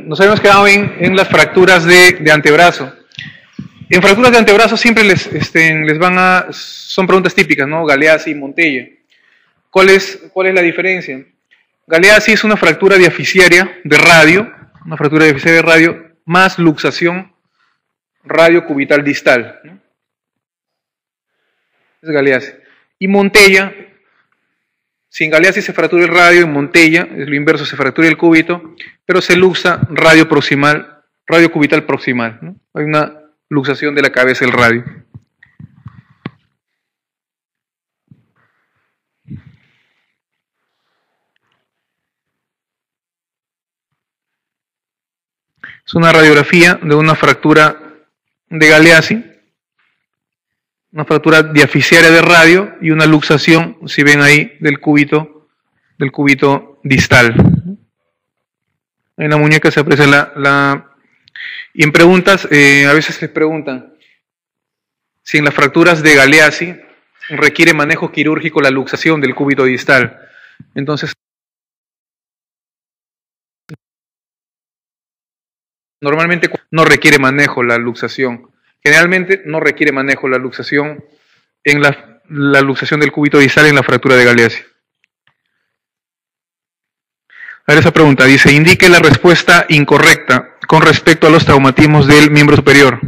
Nos habíamos quedado en las fracturas de antebrazo. En fracturas de antebrazo siempre les van a... Son preguntas típicas, ¿no? Galeazzi y Montella. ¿Cuál es la diferencia? Galeazzi es una fractura diaficiaria de radio, más luxación radiocubital distal, ¿no? Es Galeazzi. Y Montella, si en Galeazzi se fractura el radio, en Montella, es lo inverso, se fractura el cúbito, pero se luxa radiocubital proximal, ¿no? Hay una luxación de la cabeza del radio. Es una radiografía de una fractura de Galeazzi, una fractura diaficiaria de radio y una luxación, si ven ahí, del cúbito distal. En la muñeca se aprecia y en preguntas, a veces les preguntan si en las fracturas de Galeazzi requiere manejo quirúrgico la luxación del cúbito distal. Entonces, normalmente no requiere manejo la luxación. Generalmente no requiere manejo la luxación en la luxación del cúbito distal en la fractura de Galeazzi. A ver esa pregunta, dice, indique la respuesta incorrecta con respecto a los traumatismos del miembro superior.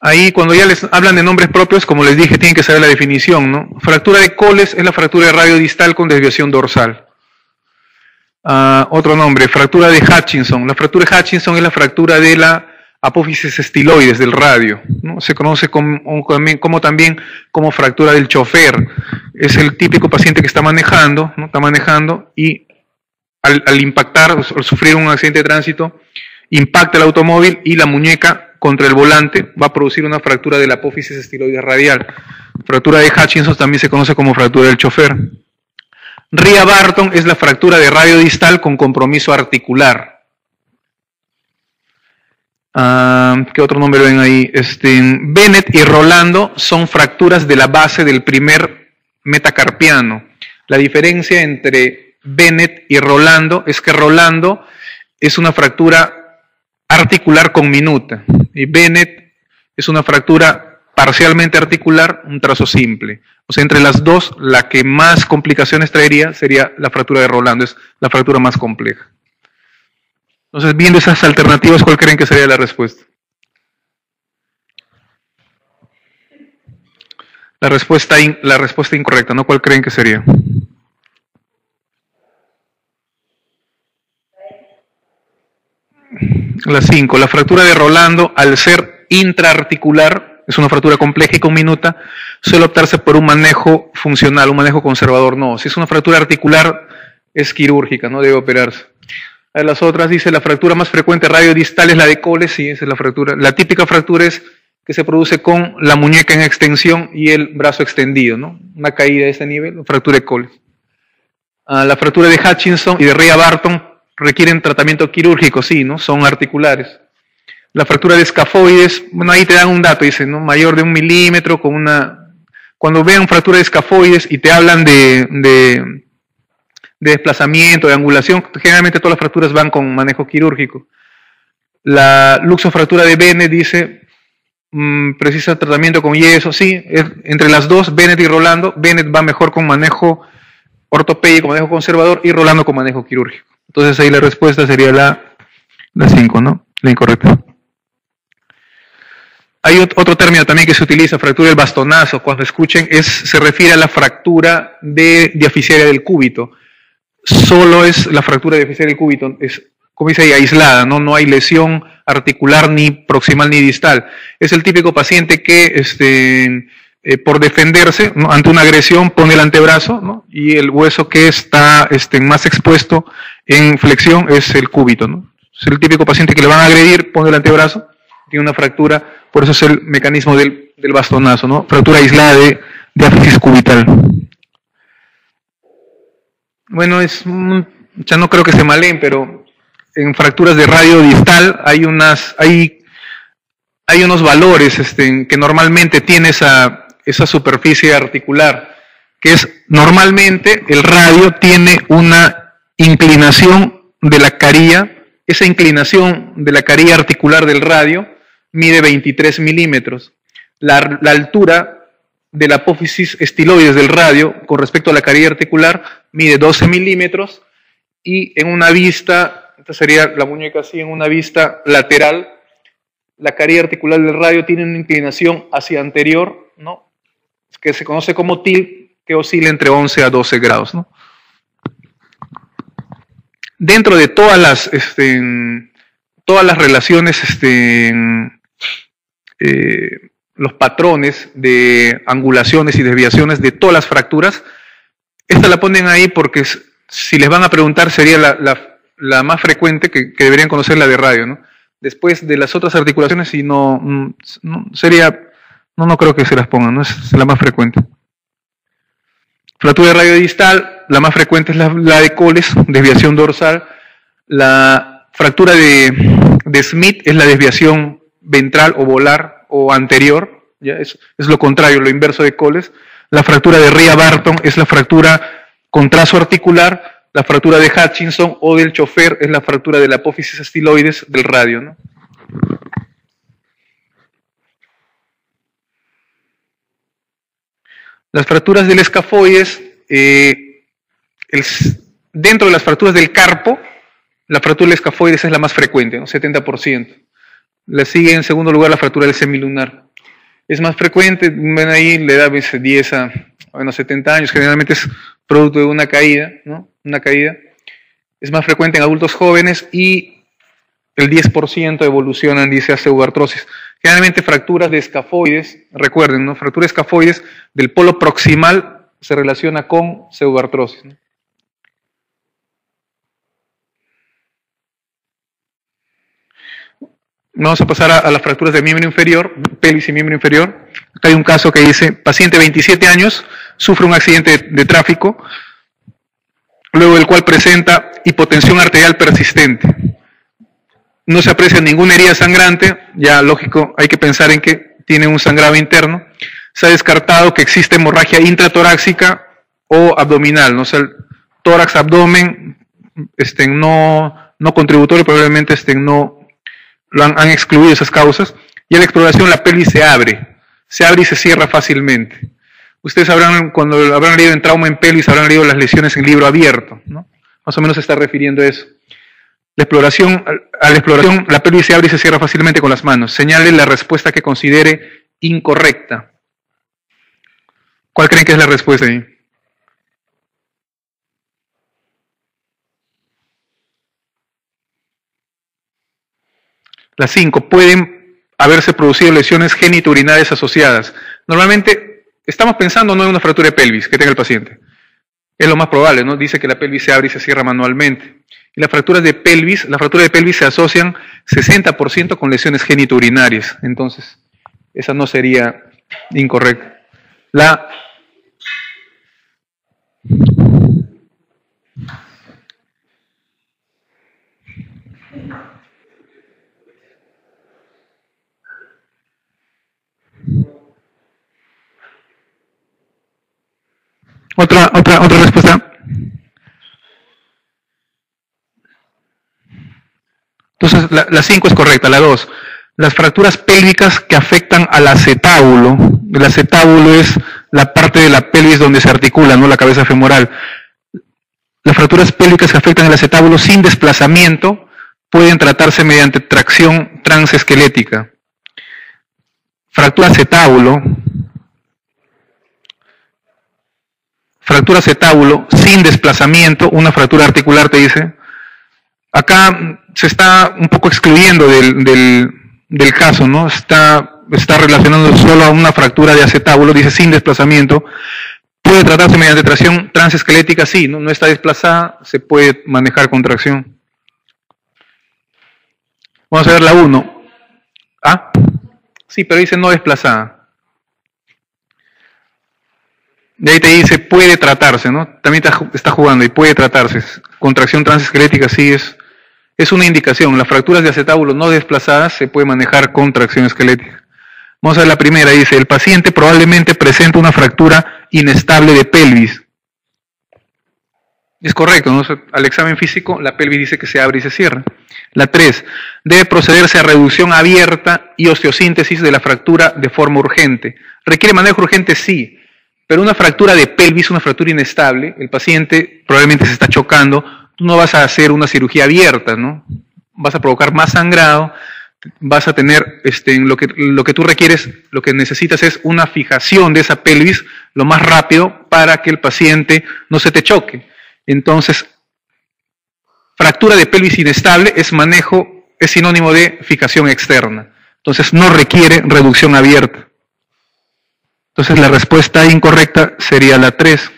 Ahí cuando ya les hablan de nombres propios, como les dije, tienen que saber la definición, ¿no? Fractura de Coles es la fractura de radio distal con desviación dorsal. Otro nombre, fractura de Hutchinson. La fractura de Hutchinson es la fractura de la apófisis estiloides del radio, ¿no? Se conoce también como fractura del chofer. Es el típico paciente que está manejando, ¿no? Está manejando y al impactar o sufrir un accidente de tránsito, impacta el automóvil y la muñeca contra el volante va a producir una fractura de la apófisis estiloides radial. Fractura de Hutchinson también se conoce como fractura del chofer. Ria-Barton es la fractura de radio distal con compromiso articular. ¿Qué otro nombre ven ahí? Bennett y Rolando son fracturas de la base del primer metacarpiano. La diferencia entre Bennett y Rolando es que Rolando es una fractura articular con minuta y Bennett es una fractura parcialmente articular, un trazo simple. O sea, entre las dos, la que más complicaciones traería sería la fractura de Rolando, es la fractura más compleja. Entonces, viendo esas alternativas, ¿cuál creen que sería la respuesta? La respuesta incorrecta, ¿no? ¿Cuál creen que sería? La 5. La fractura de Rolando, al ser intraarticular, es una fractura compleja y con minuta, suele optarse por un manejo funcional, un manejo conservador no. Si es una fractura articular, es quirúrgica, no debe operarse. A las otras dice, la fractura más frecuente radiodistal es la de Coles, sí, esa es la fractura. La típica fractura es que se produce con la muñeca en extensión y el brazo extendido, ¿no? Una caída de este nivel, fractura de Coles. La fractura de Hutchinson y de Ria-Barton requieren tratamiento quirúrgico, sí, ¿no? Son articulares. La fractura de escafoides, bueno, ahí te dan un dato, dice, ¿no? Mayor de 1 milímetro, con una... Cuando vean fractura de escafoides y te hablan de desplazamiento, de angulación, generalmente todas las fracturas van con manejo quirúrgico. La luxofractura de Bennett dice, precisa tratamiento con yeso, sí, entre las dos, Bennett y Rolando, Bennett va mejor con manejo ortopédico, manejo conservador, y Rolando con manejo quirúrgico. Entonces ahí la respuesta sería la 5, ¿no? La incorrecta. Hay otro término también que se utiliza, fractura del bastonazo, cuando escuchen, se refiere a la fractura diaficiaria del cúbito. Solo es la fractura diaficiaria del cúbito, es, como dice ahí, aislada, ¿no? No hay lesión articular ni proximal ni distal. Es el típico paciente que por defenderse, ¿no? Ante una agresión pone el antebrazo, ¿no? Y el hueso que está más expuesto en flexión es el cúbito, ¿no? Es el típico paciente que le van a agredir, pone el antebrazo, tiene una fractura, por eso es el mecanismo del bastonazo, ¿no? Fractura aislada de diáfisis cubital. Bueno, ya no creo que se maleen, pero en fracturas de radio distal hay hay unos valores que normalmente tiene esa superficie articular, que es normalmente el radio tiene una inclinación de la carilla, esa inclinación de la carilla articular del radio mide 23 milímetros. La altura de la apófisis estiloides del radio con respecto a la carilla articular mide 12 milímetros y en una vista, esta sería la muñeca así, en una vista lateral, la carilla articular del radio tiene una inclinación hacia anterior, ¿no? Que se conoce como tilt, que oscila entre 11 a 12 grados, ¿no? Dentro de todas las relaciones, los patrones de angulaciones y desviaciones de todas las fracturas, esta la ponen ahí porque si les van a preguntar sería la más frecuente que deberían conocer, la de radio, ¿no? Después de las otras articulaciones, y no creo que se las pongan, ¿no? Es la más frecuente. Fractura de radio distal, la más frecuente es la de Coles, desviación dorsal. La fractura de Smith es la desviación ventral o volar o anterior, ¿ya? Es lo contrario, lo inverso de Coles. La fractura de Ria-Barton es la fractura con trazo articular. La fractura de Hutchinson o del chofer es la fractura de la apófisis estiloides del radio, ¿no? Las fracturas del escafoides, dentro de las fracturas del carpo, la fractura del escafoides es la más frecuente, ¿no? 70%. Le sigue en segundo lugar la fractura del semilunar. Es más frecuente, ven ahí, le da 10 a 70 años, generalmente es producto de una caída, ¿no? Una caída. Es más frecuente en adultos jóvenes y el 10% evolucionan, dice, a pseudoartrosis. Generalmente fracturas de escafoides, recuerden, ¿no? Fractura de escafoides del polo proximal se relaciona con pseudoartrosis, ¿no? Vamos a pasar a las fracturas de miembro inferior, pelvis y miembro inferior. Acá hay un caso que dice, paciente 27 años, sufre un accidente de tráfico, luego del cual presenta hipotensión arterial persistente. No se aprecia ninguna herida sangrante, ya lógico, hay que pensar en que tiene un sangrado interno. Se ha descartado que existe hemorragia intratorácica o abdominal, ¿no? O sea, el tórax, abdomen, no contributorio, probablemente no han excluido esas causas. Y a la exploración la pelvis se abre y se cierra fácilmente. Ustedes cuando habrán leído en trauma en pelvis, habrán leído las lesiones en libro abierto, ¿no? Más o menos se está refiriendo a eso. A la exploración, la pelvis se abre y se cierra fácilmente con las manos. Señale la respuesta que considere incorrecta. ¿Cuál creen que es la respuesta ahí? La 5. Pueden haberse producido lesiones genitourinarias asociadas. Normalmente estamos pensando no en una fractura de pelvis que tenga el paciente. Es lo más probable, ¿no? Dice que la pelvis se abre y se cierra manualmente. Y las fracturas de pelvis se asocian 60% con lesiones genitourinarias. Entonces, esa no sería incorrecta. Otra respuesta. Entonces, la 5 es correcta, la 2. Las fracturas pélvicas que afectan al acetábulo. El acetábulo es la parte de la pelvis donde se articula, ¿no? La cabeza femoral. Las fracturas pélvicas que afectan al acetábulo sin desplazamiento pueden tratarse mediante tracción transesquelética. Fractura acetábulo sin desplazamiento, una fractura articular, te dice. Acá se está un poco excluyendo del caso, ¿no? Está relacionando solo a una fractura de acetábulo, dice sin desplazamiento. Puede tratarse mediante tracción transesquelética, sí, no está desplazada, se puede manejar con tracción. Vamos a ver la 1. ¿Ah? Sí, pero dice no desplazada. De ahí te dice puede tratarse, ¿no? También está jugando y puede tratarse. Contracción transesquelética sí es Es una indicación. Las fracturas de acetábulo no desplazadas se puede manejar con tracción esquelética. Vamos a ver la primera. Dice, el paciente probablemente presenta una fractura inestable de pelvis. Es correcto, ¿no? Al examen físico la pelvis dice que se abre y se cierra. La 3. Debe procederse a reducción abierta y osteosíntesis de la fractura de forma urgente. ¿Requiere manejo urgente? Sí. Pero una fractura de pelvis, una fractura inestable, el paciente probablemente se está chocando, tú no vas a hacer una cirugía abierta, ¿no? Vas a provocar más sangrado, vas a tener, lo que tú requieres, lo que necesitas es una fijación de esa pelvis lo más rápido para que el paciente no se te choque. Entonces, fractura de pelvis inestable es sinónimo de fijación externa. Entonces, no requiere reducción abierta. Entonces, la respuesta incorrecta sería la 3.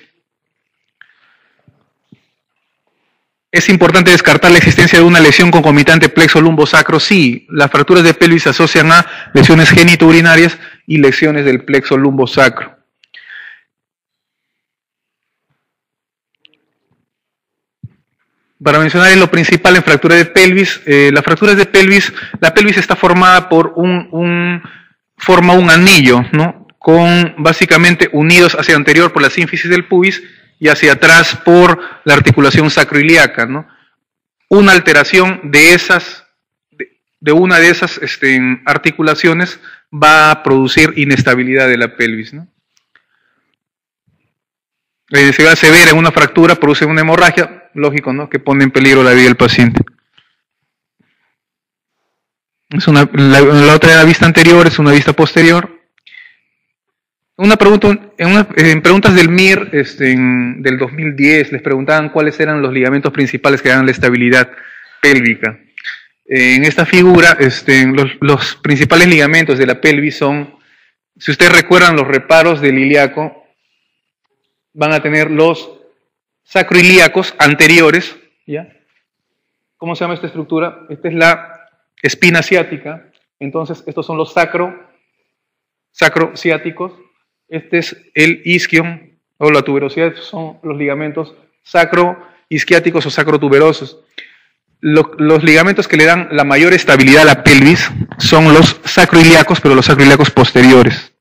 ¿Es importante descartar la existencia de una lesión concomitante plexo lumbosacro? Sí, las fracturas de pelvis se asocian a lesiones genitourinarias y lesiones del plexo lumbosacro. Para mencionar lo principal en fractura de pelvis, las fracturas de pelvis, la pelvis está formada por forma un anillo, ¿no? Con básicamente unidos hacia anterior por la sínfisis del pubis y hacia atrás por la articulación sacroiliaca, ¿no? Una alteración de una de esas articulaciones va a producir inestabilidad de la pelvis, ¿no? La inestabilidad severa en una fractura produce una hemorragia, lógico, ¿no? Que pone en peligro la vida del paciente. La otra de la vista anterior es una vista posterior. Una pregunta, en preguntas del MIR del 2010 les preguntaban cuáles eran los ligamentos principales que dan la estabilidad pélvica. En esta figura, los principales ligamentos de la pelvis son, si ustedes recuerdan los reparos del ilíaco, van a tener los sacroilíacos anteriores, ¿ya? ¿Cómo se llama esta estructura? Esta es la espina ciática, entonces estos son los sacrociáticos, este es el isquion o la tuberosidad, estos son los ligamentos sacroisquiáticos o sacrotuberosos. Los ligamentos que le dan la mayor estabilidad a la pelvis son los sacroilíacos, pero los sacroilíacos posteriores.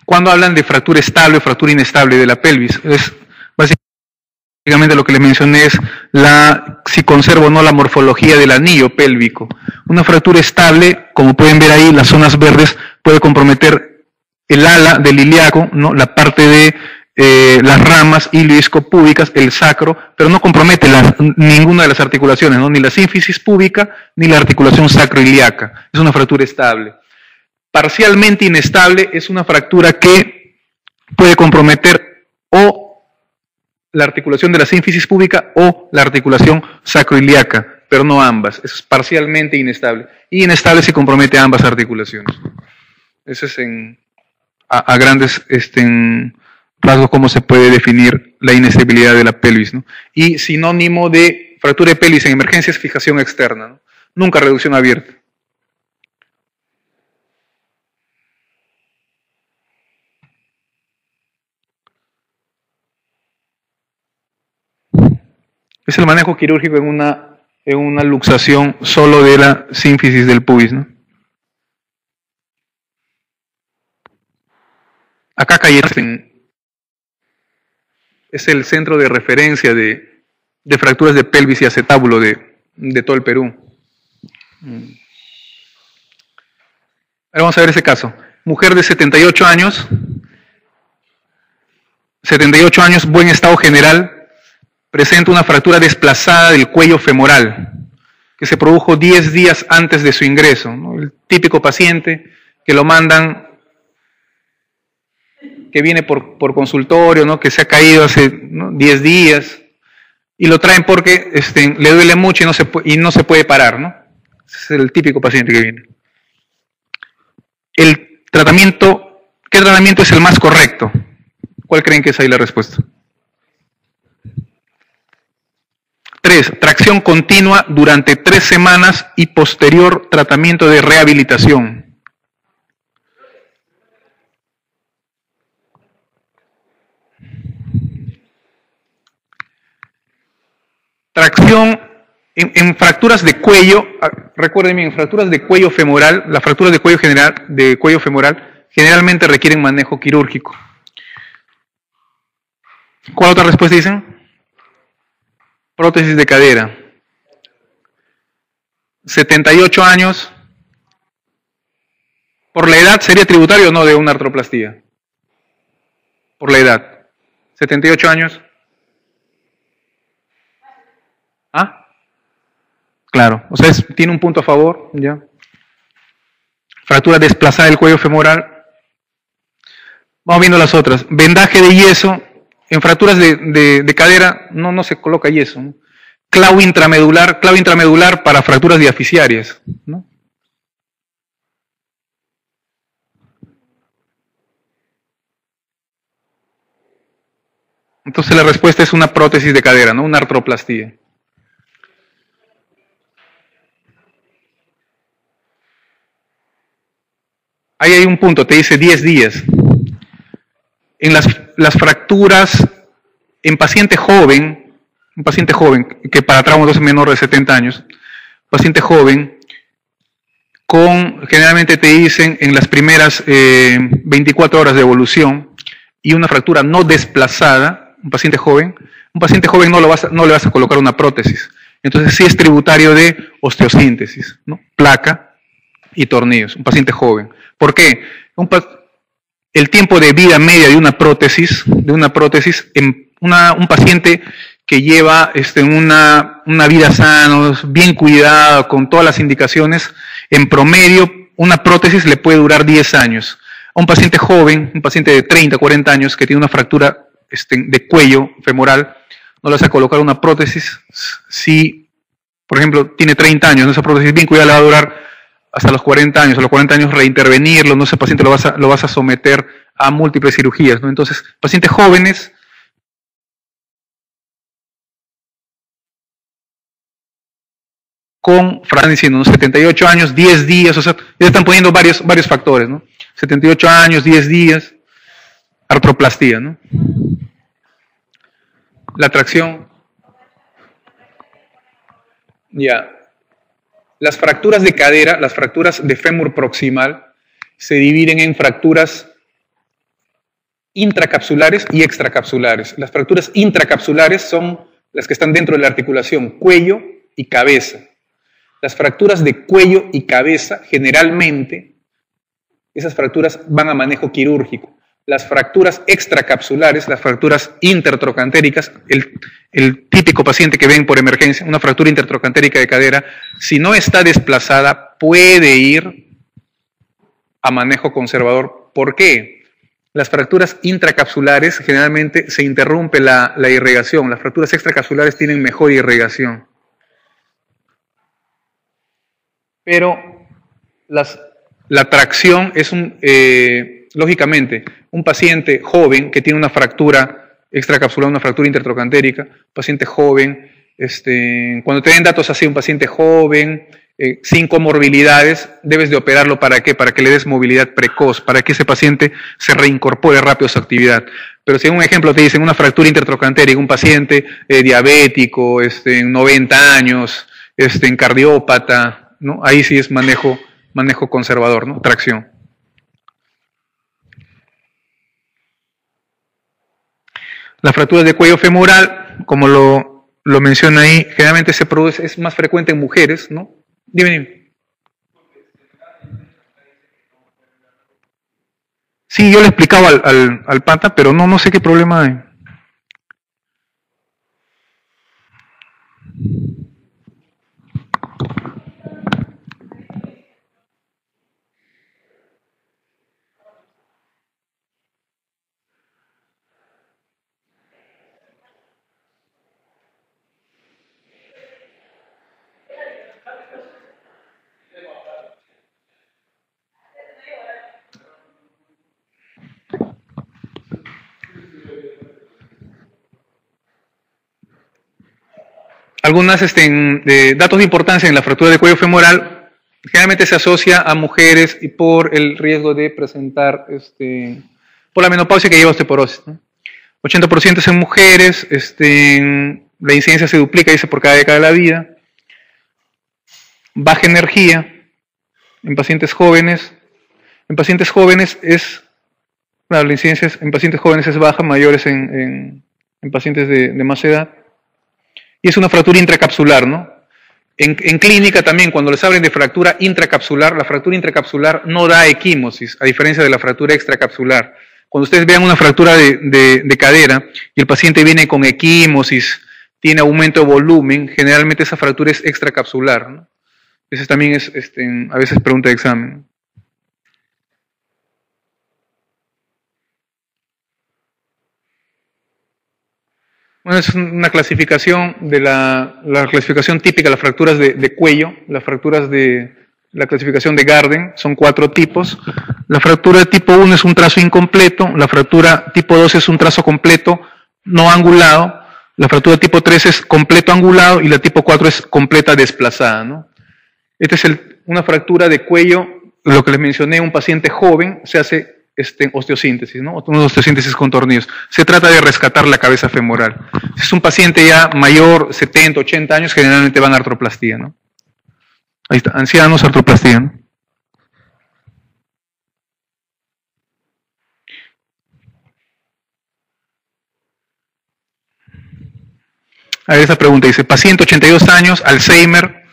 Cuando hablan de fractura estable o fractura inestable de la pelvis, es básicamente lo que les mencioné es si conservo o no la morfología del anillo pélvico. Una fractura estable, como pueden ver ahí, las zonas verdes, puede comprometer el ala del ilíaco, ¿no? La parte de las ramas ilioiscopúbicas, el sacro, pero no compromete ninguna de las articulaciones, ¿no? Ni la sínfisis púbica ni la articulación sacroiliaca. Es una fractura estable. Parcialmente inestable es una fractura que puede comprometer o la articulación de la sínfisis púbica o la articulación sacroiliaca, pero no ambas. Es parcialmente inestable. Y inestable si compromete ambas articulaciones. Ese es a grandes rasgos cómo se puede definir la inestabilidad de la pelvis, ¿no? Y sinónimo de fractura de pelvis en emergencia es fijación externa, ¿no? Nunca reducción abierta. Es el manejo quirúrgico en una luxación solo de la sínfisis del pubis, ¿no? Acá es el centro de referencia de fracturas de pelvis y acetábulo de todo el Perú. Ahora vamos a ver ese caso. Mujer de 78 años, buen estado general, presenta una fractura desplazada del cuello femoral, que se produjo 10 días antes de su ingreso, ¿no? El típico paciente que lo mandan, que viene por consultorio, ¿no? Que se ha caído hace 10 días, y lo traen porque le duele mucho y no se puede parar, ¿no? Ese es el típico paciente que viene. ¿Qué tratamiento es el más correcto? ¿Cuál creen que es ahí la respuesta? 3. Tracción continua durante 3 semanas y posterior tratamiento de rehabilitación. Tracción en fracturas de cuello, recuerden bien, en fracturas de cuello femoral, las fracturas de cuello femoral generalmente requieren manejo quirúrgico. ¿Cuál otra respuesta dicen? Prótesis de cadera. 78 años. ¿Por la edad sería tributario o no de una artroplastía? Por la edad. 78 años. ¿Ah? Claro, o sea, tiene un punto a favor, ¿ya? Fractura desplazada del cuello femoral. Vamos viendo las otras. Vendaje de yeso. En fracturas de cadera no se coloca yeso, ¿no? Clavo intramedular para fracturas diaficiarias, ¿no? Entonces la respuesta es una prótesis de cadera, ¿no? Una artroplastía. Ahí hay un punto, te dice 10 días. En las fracturas en paciente joven, que para traumas es menor de 70 años, paciente joven, generalmente te dicen en las primeras 24 horas de evolución, y una fractura no desplazada, un paciente joven no le vas a colocar una prótesis. Entonces sí es tributario de osteosíntesis, ¿no? Placa y tornillos, un paciente joven. ¿Por qué? El tiempo de vida media de una prótesis en un paciente que lleva una vida sana, bien cuidada, con todas las indicaciones, en promedio una prótesis le puede durar 10 años. A un paciente joven, un paciente de 30, 40 años que tiene una fractura de cuello femoral, no le vas a colocar una prótesis si, por ejemplo, tiene 30 años, ¿no? Esa prótesis bien cuidada le va a durar hasta los 40 años, a los 40 años reintervenirlo, no, ese paciente lo vas a someter a múltiples cirugías, ¿no? Entonces, pacientes jóvenes están diciendo, ¿no? 78 años, 10 días, o sea, ya están poniendo varios factores, ¿no? 78 años, 10 días, artroplastía, ¿no? La tracción. Ya. Las fracturas de cadera, las fracturas de fémur proximal, se dividen en fracturas intracapsulares y extracapsulares. Las fracturas intracapsulares son las que están dentro de la articulación, cuello y cabeza. Las fracturas de cuello y cabeza, generalmente, esas fracturas van a manejo quirúrgico. Las fracturas extracapsulares, las fracturas intertrocantéricas, el típico paciente que ven por emergencia, una fractura intertrocantérica de cadera, si no está desplazada, puede ir a manejo conservador. ¿Por qué? Las fracturas intracapsulares generalmente se interrumpe la irrigación. Las fracturas extracapsulares tienen mejor irrigación. Pero la tracción es lógicamente, un paciente joven que tiene una fractura extracapsular, una fractura intertrocantérica, paciente joven, cuando te den datos así, un paciente joven, sin comorbilidades, debes de operarlo ¿para qué? Para que le des movilidad precoz, para que ese paciente se reincorpore rápido a su actividad. Pero si en un ejemplo te dicen una fractura intertrocantérica, un paciente diabético, 90 años, en cardiópata, ¿no? Ahí sí es manejo conservador, ¿no? Tracción. Las fracturas de cuello femoral, como lo menciona ahí, generalmente se produce, es más frecuente en mujeres, ¿no? Dime. Sí, yo le explicaba al pata, pero no sé qué problema hay. algunos datos de importancia en la fractura de cuello femoral. Generalmente se asocia a mujeres y por el riesgo de presentar, por la menopausia que lleva osteoporosis, ¿no? 80% es en mujeres, la incidencia se duplica, dice, por cada década de la vida. Baja energía en pacientes jóvenes. En pacientes jóvenes la incidencia en pacientes jóvenes es baja, mayores en pacientes de más edad. Y es una fractura intracapsular, ¿no? En clínica también, cuando les hablen de fractura intracapsular, la fractura intracapsular no da equimosis, a diferencia de la fractura extracapsular. Cuando ustedes vean una fractura de cadera y el paciente viene con equimosis, tiene aumento de volumen, generalmente esa fractura es extracapsular, ¿no? Esa también es a veces pregunta de examen. Bueno, es una clasificación de la clasificación típica de las fracturas de cuello, las fracturas de la clasificación de Garden, son 4 tipos. La fractura de tipo 1 es un trazo incompleto, la fractura tipo 2 es un trazo completo no angulado, la fractura tipo 3 es completo angulado y la tipo 4 es completa desplazada, ¿no? Esta es una fractura de cuello, lo que les mencioné, un paciente joven, se hace osteosíntesis, ¿no? Una osteosíntesis con tornillos. Se trata de rescatar la cabeza femoral. Si es un paciente ya mayor, 70, 80 años, generalmente van a artroplastía, ¿no? Ahí está, ancianos, artroplastía, ¿no? A ver, esa pregunta dice, paciente 82 años, Alzheimer,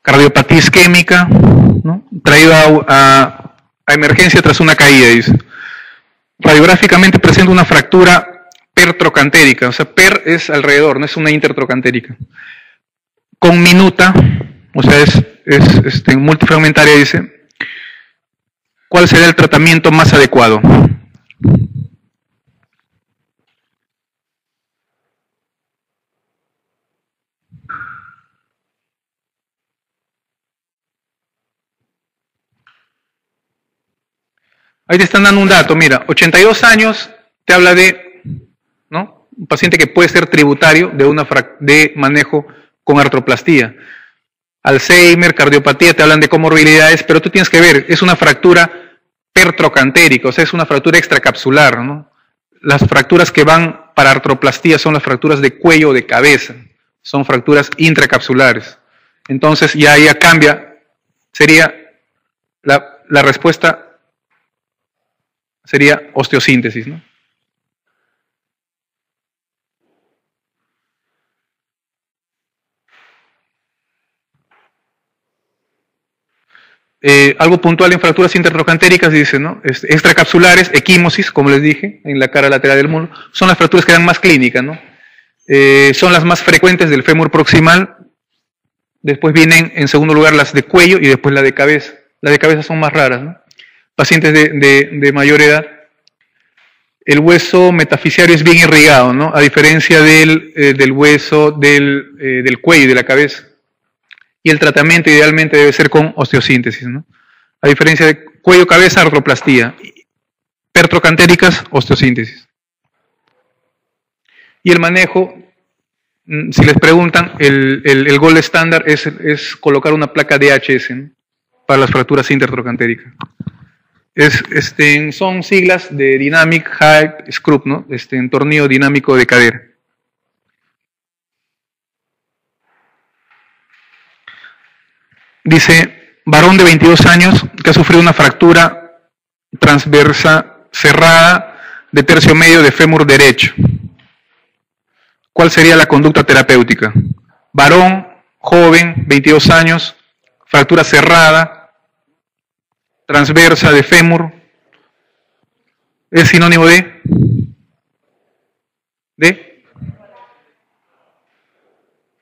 cardiopatía isquémica, ¿no? Traído a emergencia tras una caída, dice. Radiográficamente presenta una fractura pertrocantérica, o sea, per es alrededor, no es una intertrocantérica. Con minuta, o sea, es multifragmentaria, dice. ¿Cuál sería el tratamiento más adecuado? Ahí te están dando un dato, mira, 82 años te habla de, ¿no? Un paciente que puede ser tributario de manejo con artroplastía. Alzheimer, cardiopatía, te hablan de comorbilidades, pero tú tienes que ver, es una fractura pertrocantérica, o sea, es una fractura extracapsular, ¿no? Las fracturas que van para artroplastía son las fracturas de cuello o de cabeza, son fracturas intracapsulares. Entonces ya cambia, sería la respuesta sería osteosíntesis, ¿no? Algo puntual en fracturas intertrocantéricas, dice, ¿no? Extracapsulares, equimosis, como les dije, en la cara lateral del muslo, son las fracturas que dan más clínica, ¿no? Son las más frecuentes del fémur proximal, después vienen en segundo lugar las de cuello y después la de cabeza. Las de cabeza son más raras, ¿no? Pacientes de mayor edad. El hueso metafisiario es bien irrigado, ¿no? A diferencia del hueso del cuello y de la cabeza. Y el tratamiento idealmente debe ser con osteosíntesis, ¿no? A diferencia de cuello-cabeza, artroplastía. Pertrocantéricas, osteosíntesis. Y el manejo, si les preguntan, el gold estándar es colocar una placa DHS, ¿no? Para las fracturas intertrocantéricas. Son siglas de Dynamic High Screw, ¿no? Tornillo dinámico de cadera. Dice, varón de 22 años que ha sufrido una fractura transversa cerrada de tercio medio de fémur derecho. ¿Cuál sería la conducta terapéutica? Varón, joven, 22 años, fractura cerrada, transversa de fémur, es sinónimo de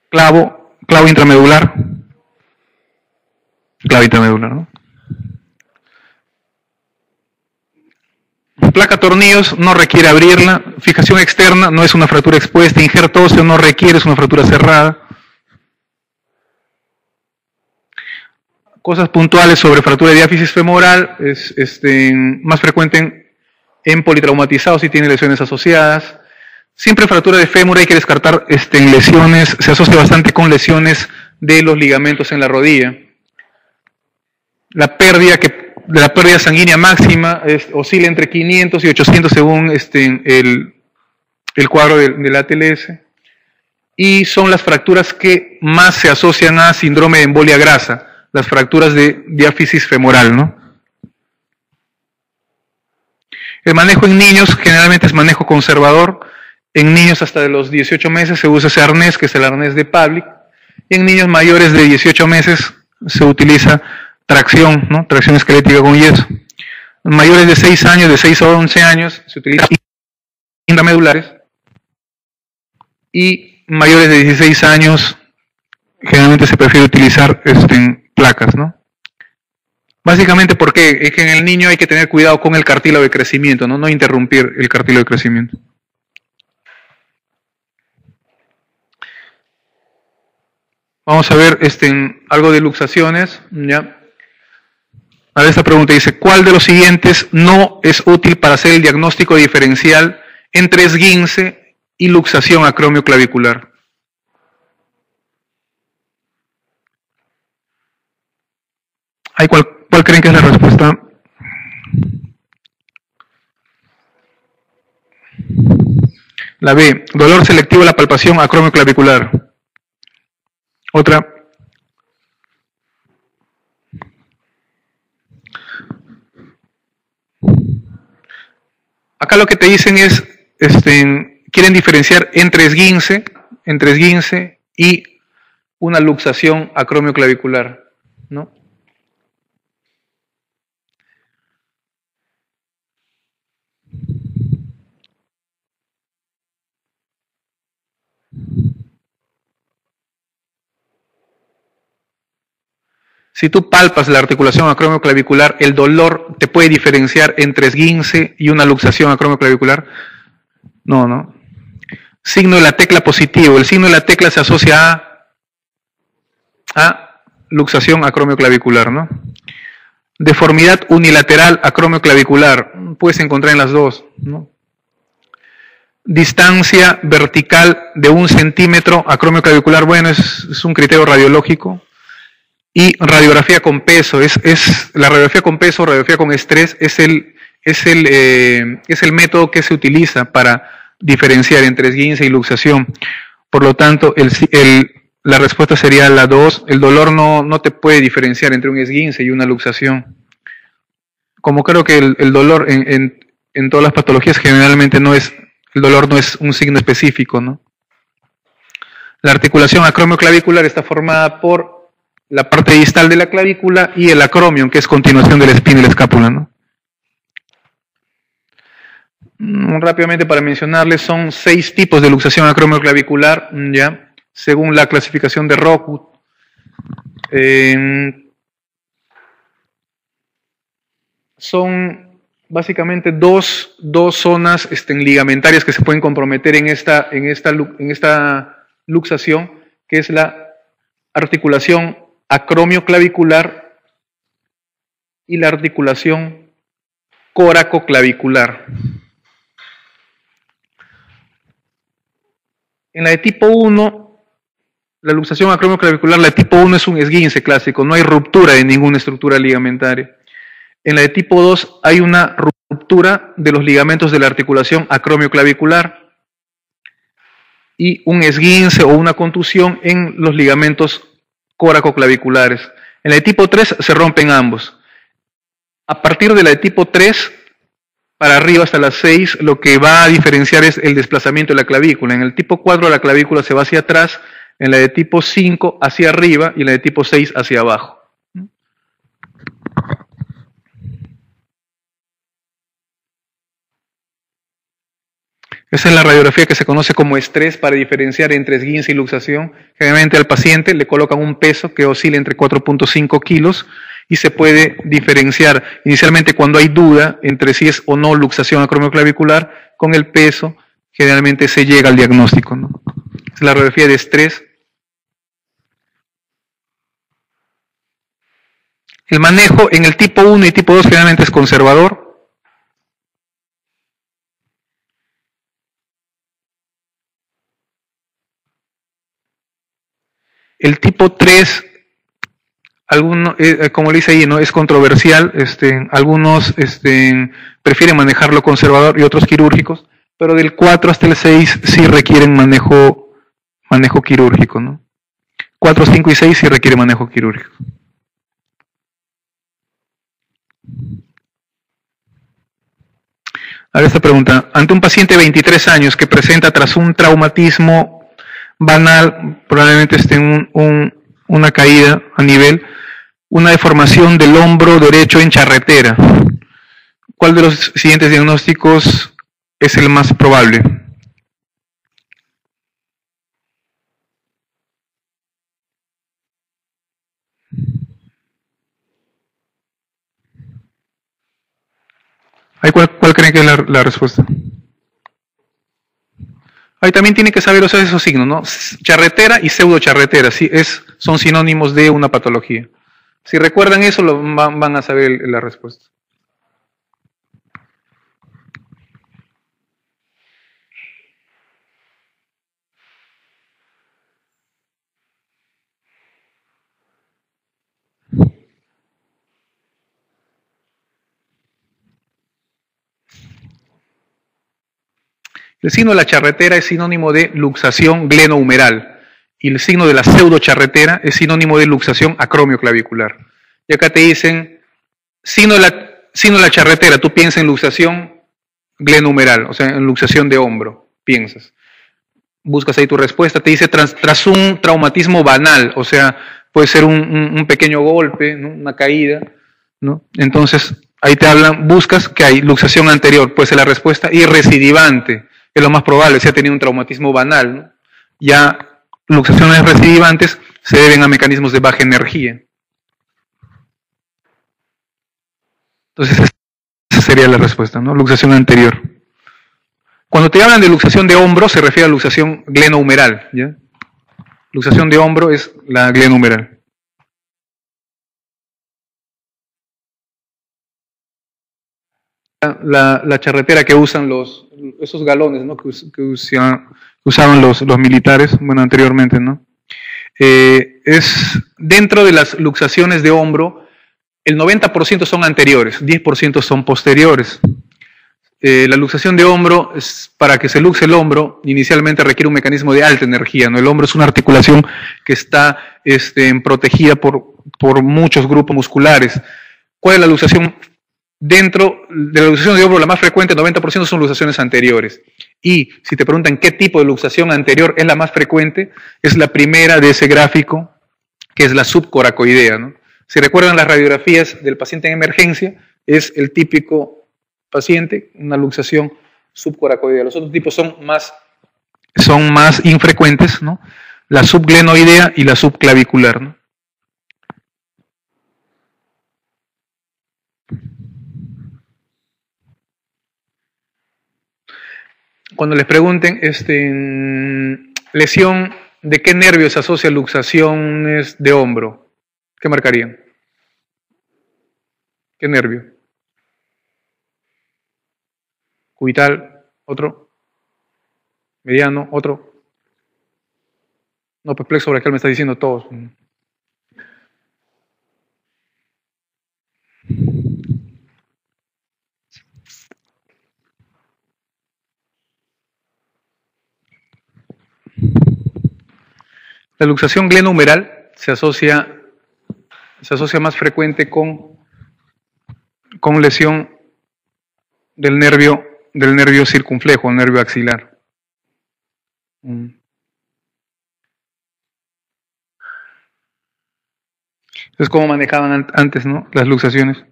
clavo intramedular. Clavo intramedular, ¿no? Placa tornillos no requiere abrirla, fijación externa no es una fractura expuesta, injerto óseo no requiere, es una fractura cerrada. Cosas puntuales sobre fractura de diáfisis femoral, es más frecuente en politraumatizados y tiene lesiones asociadas. Siempre fractura de fémur hay que descartar en lesiones, se asocia bastante con lesiones de los ligamentos en la rodilla. La pérdida sanguínea máxima oscila entre 500 y 800 según el cuadro del ATLS. Y son las fracturas que más se asocian a síndrome de embolia grasa, las fracturas de diáfisis femoral, ¿no? El manejo en niños generalmente es manejo conservador. En niños hasta de los 18 meses se usa ese arnés, que es el arnés de Pavlik. Y en niños mayores de 18 meses se utiliza tracción, ¿no? Tracción esquelética con yeso. En mayores de 6 años, de 6 a 11 años, se utilizan intramedulares. Y mayores de 16 años, generalmente se prefiere utilizar placas, ¿no? Básicamente porque es que en el niño hay que tener cuidado con el cartílago de crecimiento, ¿no? No interrumpir el cartílago de crecimiento. Vamos a ver algo de luxaciones, ¿ya? A ver, esta pregunta dice, ¿cuál de los siguientes no es útil para hacer el diagnóstico diferencial entre esguince y luxación acromioclavicular? ¿Cuál creen que es la respuesta? La B, dolor selectivo de la palpación acromioclavicular. Otra. Acá lo que te dicen es, quieren diferenciar entre esguince y una luxación acromioclavicular, ¿no? Si tú palpas la articulación acromioclavicular, el dolor te puede diferenciar entre esguince y una luxación acromioclavicular. No. Signo de la tecla positivo. El signo de la tecla se asocia a luxación acromioclavicular, ¿no? Deformidad unilateral acromioclavicular. Puedes encontrar en las dos, ¿no? Distancia vertical de 1 centímetro acromioclavicular. Bueno, es un criterio radiológico. Y radiografía con peso, la radiografía con peso, radiografía con estrés, es el método que se utiliza para diferenciar entre esguince y luxación. Por lo tanto, la respuesta sería la 2. El dolor no te puede diferenciar entre un esguince y una luxación. Como creo que el dolor en todas las patologías generalmente el dolor no es un signo específico, ¿no? La articulación acromioclavicular está formada por la parte distal de la clavícula y el acromion, que es continuación de la espina y la escápula, ¿no? Rápidamente para mencionarles, son 6 tipos de luxación acromioclavicular, ¿ya? Según la clasificación de Rockwood. Son básicamente dos zonas ligamentarias que se pueden comprometer en esta luxación, que es la articulación acromioclavicular y la articulación coracoclavicular. En la de tipo 1, la luxación acromioclavicular, la de tipo 1 es un esguince clásico, no hay ruptura de ninguna estructura ligamentaria. En la de tipo 2 hay una ruptura de los ligamentos de la articulación acromioclavicular y un esguince o una contusión en los ligamentos coracoclaviculares. En la de tipo 3 se rompen ambos. A partir de la de tipo 3 para arriba hasta las 6, lo que va a diferenciar es el desplazamiento de la clavícula. En el tipo 4 la clavícula se va hacia atrás, en la de tipo 5 hacia arriba y en la de tipo 6 hacia abajo. Esa es la radiografía que se conoce como estrés para diferenciar entre esguince y luxación. Generalmente al paciente le colocan un peso que oscila entre 4.5 kilos y se puede diferenciar inicialmente cuando hay duda entre si es o no luxación acromioclavicular. Con el peso generalmente se llega al diagnóstico, ¿no? Es la radiografía de estrés. El manejo en el tipo 1 y tipo 2 generalmente es conservador. El tipo 3, como le dice ahí, ¿no? Es controversial. Algunos prefieren manejarlo conservador y otros quirúrgicos, pero del 4 hasta el 6 sí requieren manejo quirúrgico, ¿no? 4, 5 y 6 sí requieren manejo quirúrgico. Ahora esta pregunta. Ante un paciente de 23 años que presenta tras un traumatismo banal, probablemente esté en una caída a nivel, una deformación del hombro derecho en charretera. ¿Cuál de los siguientes diagnósticos es el más probable? ¿Cuál creen que es la respuesta? Ahí también tiene que saber esos signos, ¿no? Charretera y pseudocharretera, ¿sí? Son sinónimos de una patología. Si recuerdan eso, van a saber la respuesta. El signo de la charretera es sinónimo de luxación glenohumeral y el signo de la pseudocharretera es sinónimo de luxación acromioclavicular. Y acá te dicen, signo de la charretera, tú piensas en luxación glenohumeral, o sea, en luxación de hombro, piensas. Buscas ahí tu respuesta, te dice tras un traumatismo banal, o sea, puede ser un pequeño golpe, ¿no? Una caída, ¿no? Entonces, ahí te hablan, buscas que hay luxación anterior, puede ser la respuesta, y recidivante, es lo más probable, si ha tenido un traumatismo banal, ¿no? Ya luxaciones recidivantes se deben a mecanismos de baja energía. Entonces, esa sería la respuesta, ¿no? Luxación anterior. Cuando te hablan de luxación de hombro, se refiere a luxación glenohumeral, ¿ya? Luxación de hombro es la glenohumeral. La charretera que usan esos galones, ¿no? que usaban los militares, bueno, anteriormente, ¿no? Es dentro de las luxaciones de hombro, el 90% son anteriores, 10% son posteriores. La luxación de hombro, para que se luxe el hombro, inicialmente requiere un mecanismo de alta energía, ¿no? El hombro es una articulación que está protegida por muchos grupos musculares. ¿Cuál es la luxación? Dentro de la luxación de hombro, la más frecuente, 90% son luxaciones anteriores. Y si te preguntan qué tipo de luxación anterior es la más frecuente, es la primera de ese gráfico, que es la subcoracoidea, ¿no? Si recuerdan las radiografías del paciente en emergencia, es el típico paciente, una luxación subcoracoidea. Los otros tipos son más infrecuentes, ¿no? La subglenoidea y la subclavicular, ¿no? Cuando les pregunten, lesión, ¿de qué nervio se asocia luxaciones de hombro? ¿Qué marcarían? ¿Qué nervio? Cubital, otro. Mediano, otro. No, pues plexo braquial me está diciendo todos. La luxación glenohumeral se asocia más frecuente con lesión del nervio circunflejo, el nervio axilar. Entonces, ¿cómo manejaban antes, ¿no? Las luxaciones?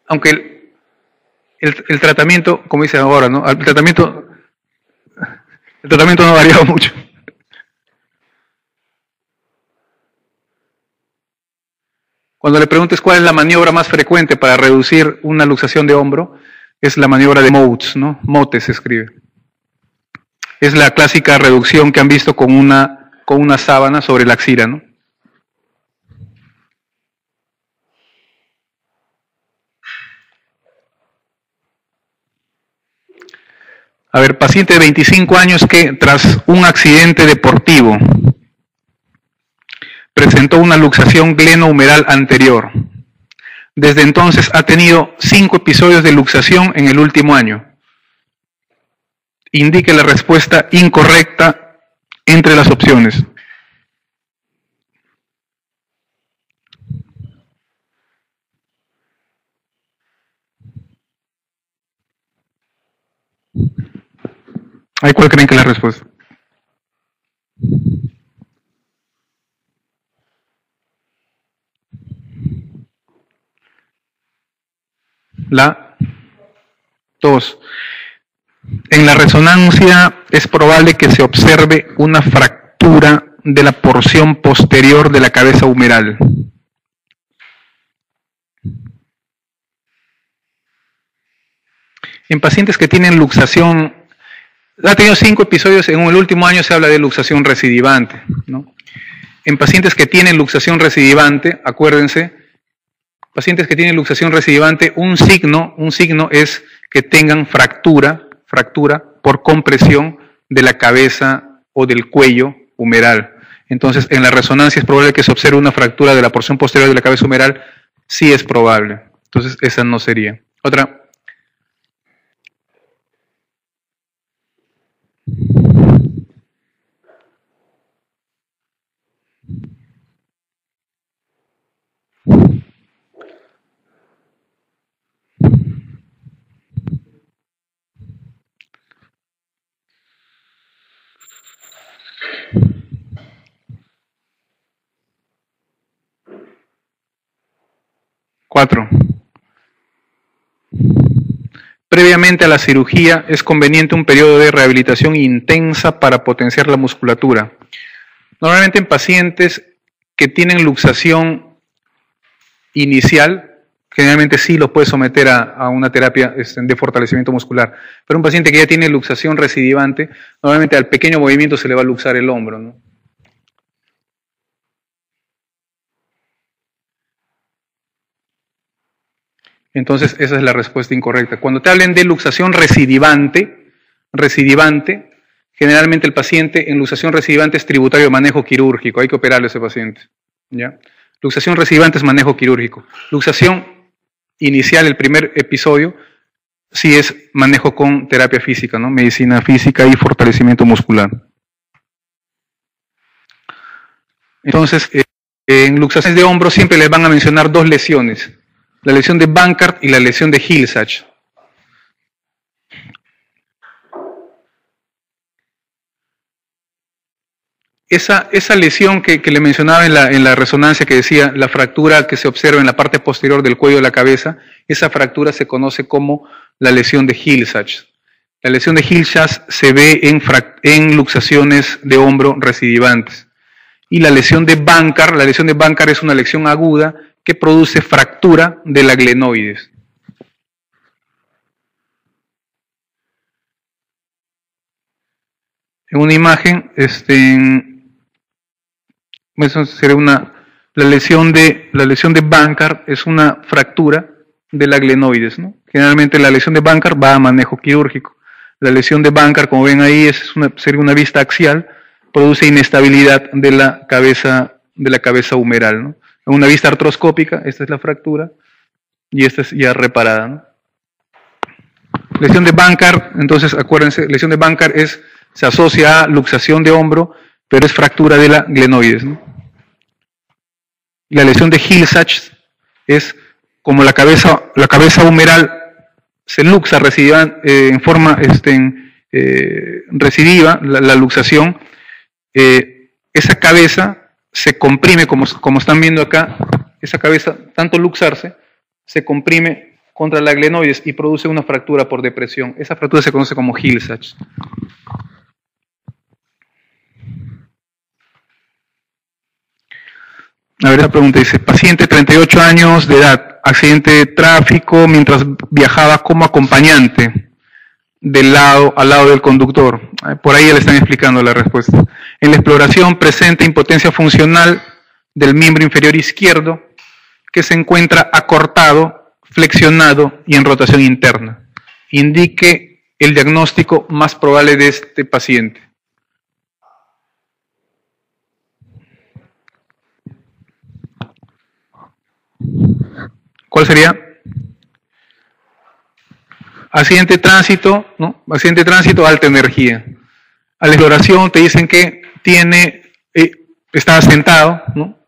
Aunque el tratamiento, como dice ahora, ¿no? El tratamiento no ha variado mucho. Cuando le preguntes cuál es la maniobra más frecuente para reducir una luxación de hombro, es la maniobra de Motes, ¿no? Motes se escribe. Es la clásica reducción que han visto con una sábana sobre la axila, ¿no? A ver, paciente de 25 años que tras un accidente deportivo presentó una luxación glenohumeral anterior. Desde entonces ha tenido 5 episodios de luxación en el último año. Indique la respuesta incorrecta entre las opciones. ¿Hay cuál creen que es la respuesta? La 2. En la resonancia es probable que se observe una fractura de la porción posterior de la cabeza humeral. En pacientes que tienen luxación, ha tenido 5 episodios, en el último año se habla de luxación recidivante, ¿no? En pacientes que tienen luxación recidivante, acuérdense, pacientes que tienen luxación recidivante, un signo es que tengan fractura por compresión de la cabeza o del cuello humeral. Entonces, en la resonancia es probable que se observe una fractura de la porción posterior de la cabeza humeral, sí es probable. Entonces, esa no sería. Otra. Cuatro. Previamente a la cirugía es conveniente un periodo de rehabilitación intensa para potenciar la musculatura. Normalmente en pacientes que tienen luxación inicial, generalmente sí los puede someter a una terapia de fortalecimiento muscular. Pero un paciente que ya tiene luxación recidivante, normalmente al pequeño movimiento se le va a luxar el hombro, ¿no? Entonces, esa es la respuesta incorrecta. Cuando te hablen de luxación recidivante, generalmente el paciente en luxación recidivante es tributario de manejo quirúrgico. Hay que operarle a ese paciente, ¿ya? Luxación recidivante es manejo quirúrgico. Luxación inicial, el primer episodio, sí es manejo con terapia física, ¿no? Medicina física y fortalecimiento muscular. Entonces, en luxaciones de hombro siempre les van a mencionar 2 lesiones. La lesión de Bankart y la lesión de Hill-Sachs. Esa lesión que le mencionaba en la resonancia que decía la fractura que se observa en la parte posterior del cuello de la cabeza, esa fractura se conoce como la lesión de Hill-Sachs. La lesión de Hill-Sachs se ve en luxaciones de hombro recidivantes. Y la lesión de Bankart es una lesión aguda que produce fractura de la glenoides. En una imagen, eso sería la lesión de Bankart es una fractura de la glenoides, ¿no? Generalmente la lesión de Bankart va a manejo quirúrgico. La lesión de Bankart, como ven ahí, sería una vista axial, produce inestabilidad de la cabeza humeral, ¿no? En una vista artroscópica, esta es la fractura y esta es ya reparada, ¿no? Lesión de Bankart, entonces acuérdense, lesión de Bankart se asocia a luxación de hombro, pero es fractura de la glenoides, ¿no? La lesión de Hill-Sachs es como la cabeza humeral se luxa en forma recidiva, la luxación, esa cabeza se comprime, como están viendo acá, esa cabeza, tanto luxarse, se comprime contra la glenoides y produce una fractura por depresión. Esa fractura se conoce como Hill-Sachs. A ver, la pregunta dice, paciente 38 años de edad, accidente de tráfico mientras viajaba como acompañante al lado del conductor. Por ahí ya le están explicando la respuesta. En la exploración presenta impotencia funcional del miembro inferior izquierdo que se encuentra acortado, flexionado y en rotación interna. Indique el diagnóstico más probable de este paciente? ¿Cuál sería? Accidente de tránsito, ¿no? Accidente de tránsito, alta energía. A la exploración te dicen que está sentado, ¿no?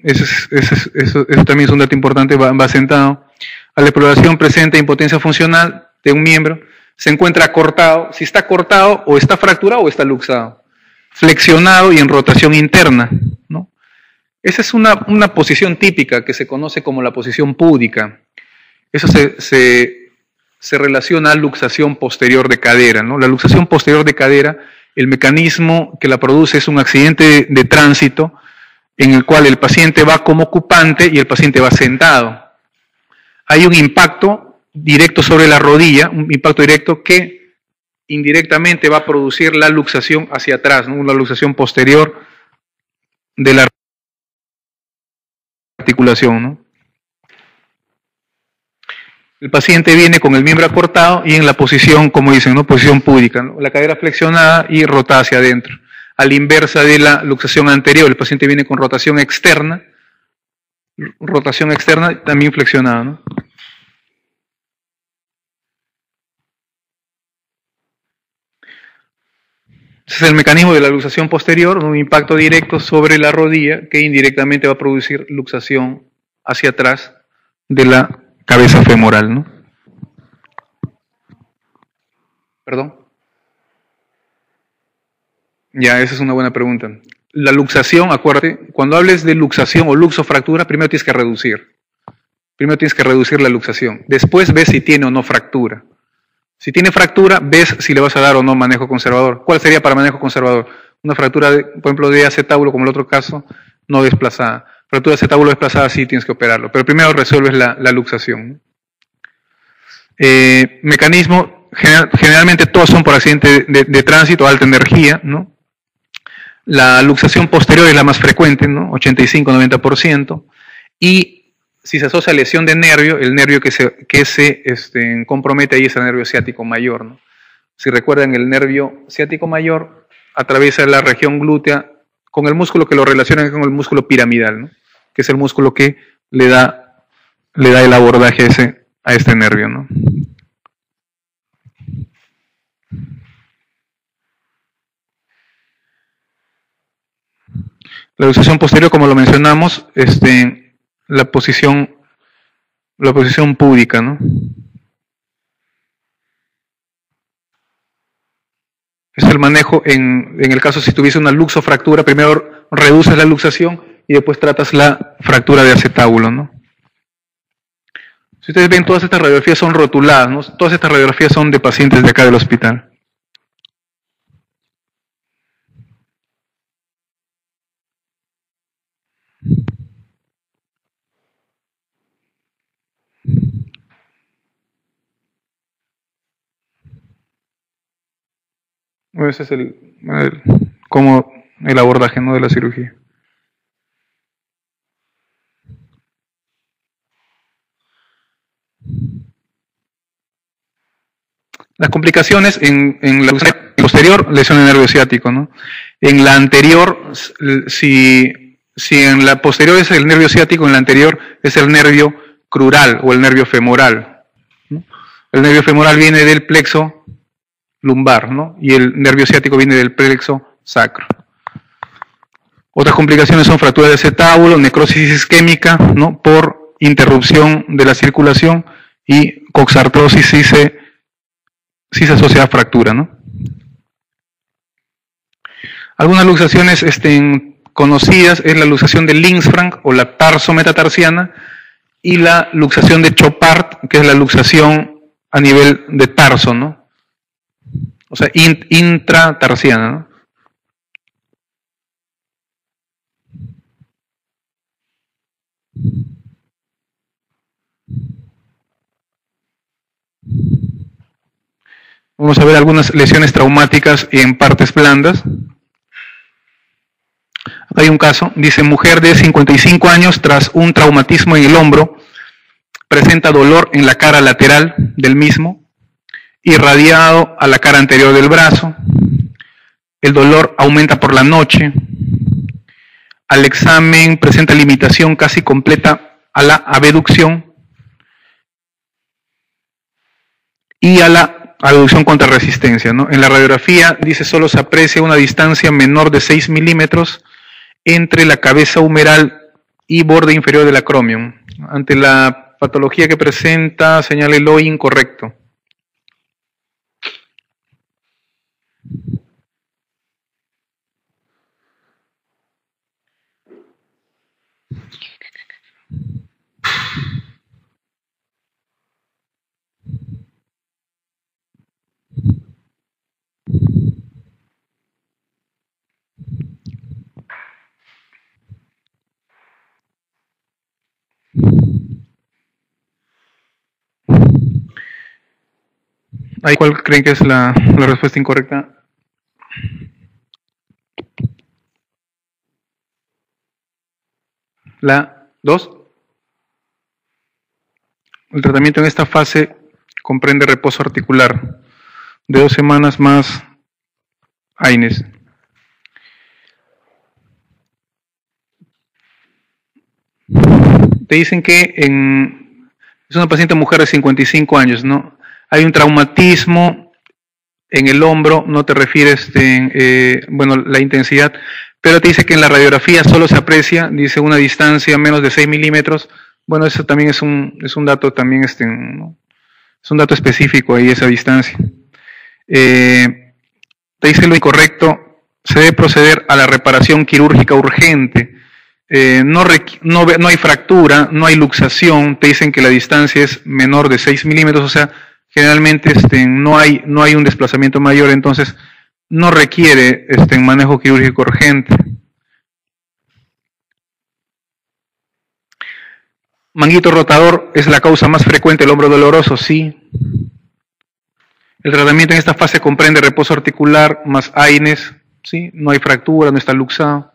Eso también es un dato importante, va sentado. A la exploración presenta impotencia funcional de un miembro, se encuentra cortado, si está cortado o está fracturado o está luxado, flexionado y en rotación interna, ¿no? Esa es una posición típica que se conoce como la posición púdica. Eso se relaciona a luxación posterior de cadera, ¿no? La luxación posterior de cadera, el mecanismo que la produce es un accidente de tránsito en el cual el paciente va como ocupante y el paciente va sentado. Hay un impacto directo sobre la rodilla, un impacto directo que indirectamente va a producir la luxación hacia atrás, ¿no? Una luxación posterior de la articulación, ¿no? El paciente viene con el miembro acortado y en la posición, como dicen, ¿no? Posición púdica, ¿no? La cadera flexionada y rotada hacia adentro. A la inversa de la luxación anterior, el paciente viene con rotación externa también flexionada, ¿no? Ese es el mecanismo de la luxación posterior, un impacto directo sobre la rodilla que indirectamente va a producir luxación hacia atrás de la cabeza femoral, ¿no? ¿Perdón? Ya, esa es una buena pregunta. La luxación, acuérdate, cuando hables de luxación o luxofractura, primero tienes que reducir. Primero tienes que reducir la luxación. Después ves si tiene o no fractura. Si tiene fractura, ves si le vas a dar o no manejo conservador. ¿Cuál sería para manejo conservador? Una fractura, por ejemplo, de acetábulo, como el otro caso, no desplazada. Fractura de acetábulo desplazada, sí tienes que operarlo. Pero primero resuelves la luxación. Mecanismo, generalmente todos son por accidente de tránsito, alta energía, ¿no? La luxación posterior es la más frecuente, ¿no? 85-90%. Y si se asocia a lesión de nervio, el nervio que se compromete ahí es el nervio ciático mayor, ¿no? Si recuerdan, el nervio ciático mayor atraviesa la región glútea con el músculo que lo relaciona con el músculo piramidal, ¿no? Que es el músculo que le da el abordaje a este nervio, ¿no? La luxación posterior, como lo mencionamos, la posición púdica, ¿no? Es el manejo en el caso si tuviese una luxofractura, primero reduces la luxación y después tratas la fractura de acetábulo, ¿no? Si ustedes ven, todas estas radiografías son rotuladas, ¿no? Todas estas radiografías son de pacientes de acá del hospital. Ese es como el abordaje, ¿no? De la cirugía. Las complicaciones en la posterior, lesión de nervio ciático, ¿no? En la anterior, si en la posterior es el nervio ciático, en la anterior es el nervio crural o el nervio femoral, ¿no? El nervio femoral viene del plexo lumbar, ¿no? Y el nervio ciático viene del plexo sacro. Otras complicaciones son fractura de acetábulo, necrosis isquémica, ¿no? Por interrupción de la circulación y coxartrosis si se asocia a fractura, ¿no? Algunas luxaciones conocidas es la luxación de Linz-Frank o la tarso-metatarsiana y la luxación de Chopard, que es la luxación a nivel de tarso, ¿no? O sea, intratarsiana, ¿no? Vamos a ver algunas lesiones traumáticas en partes blandas. Hay un caso, dice, mujer de 55 años tras un traumatismo en el hombro, presenta dolor en la cara lateral del mismo irradiado a la cara anterior del brazo. El dolor aumenta por la noche. Al examen presenta limitación casi completa a la abducción y a la abducción contra resistencia, ¿no? En la radiografía dice solo se aprecia una distancia menor de 6 milímetros entre la cabeza humeral y borde inferior del acromion. Ante la patología que presenta, señale lo incorrecto. ¿Ahí cuál creen que es la respuesta incorrecta? La 2. El tratamiento en esta fase comprende reposo articular de 2 semanas más AINES. Te dicen que es una paciente mujer de 55 años, ¿no? Hay un traumatismo en el hombro, no te refieres, bueno, la intensidad, pero te dice que en la radiografía solo se aprecia, dice una distancia menos de 6 milímetros. Bueno, eso también es un dato también, ¿no? Es un dato específico ahí, esa distancia. Te dice lo incorrecto, se debe proceder a la reparación quirúrgica urgente. No hay fractura, no hay luxación, te dicen que la distancia es menor de 6 milímetros, o sea, generalmente no hay un desplazamiento mayor, entonces no requiere manejo quirúrgico urgente. Manguito rotador es la causa más frecuente del hombro doloroso, sí. El tratamiento en esta fase comprende reposo articular más AINES, sí, no hay fractura, no está luxado.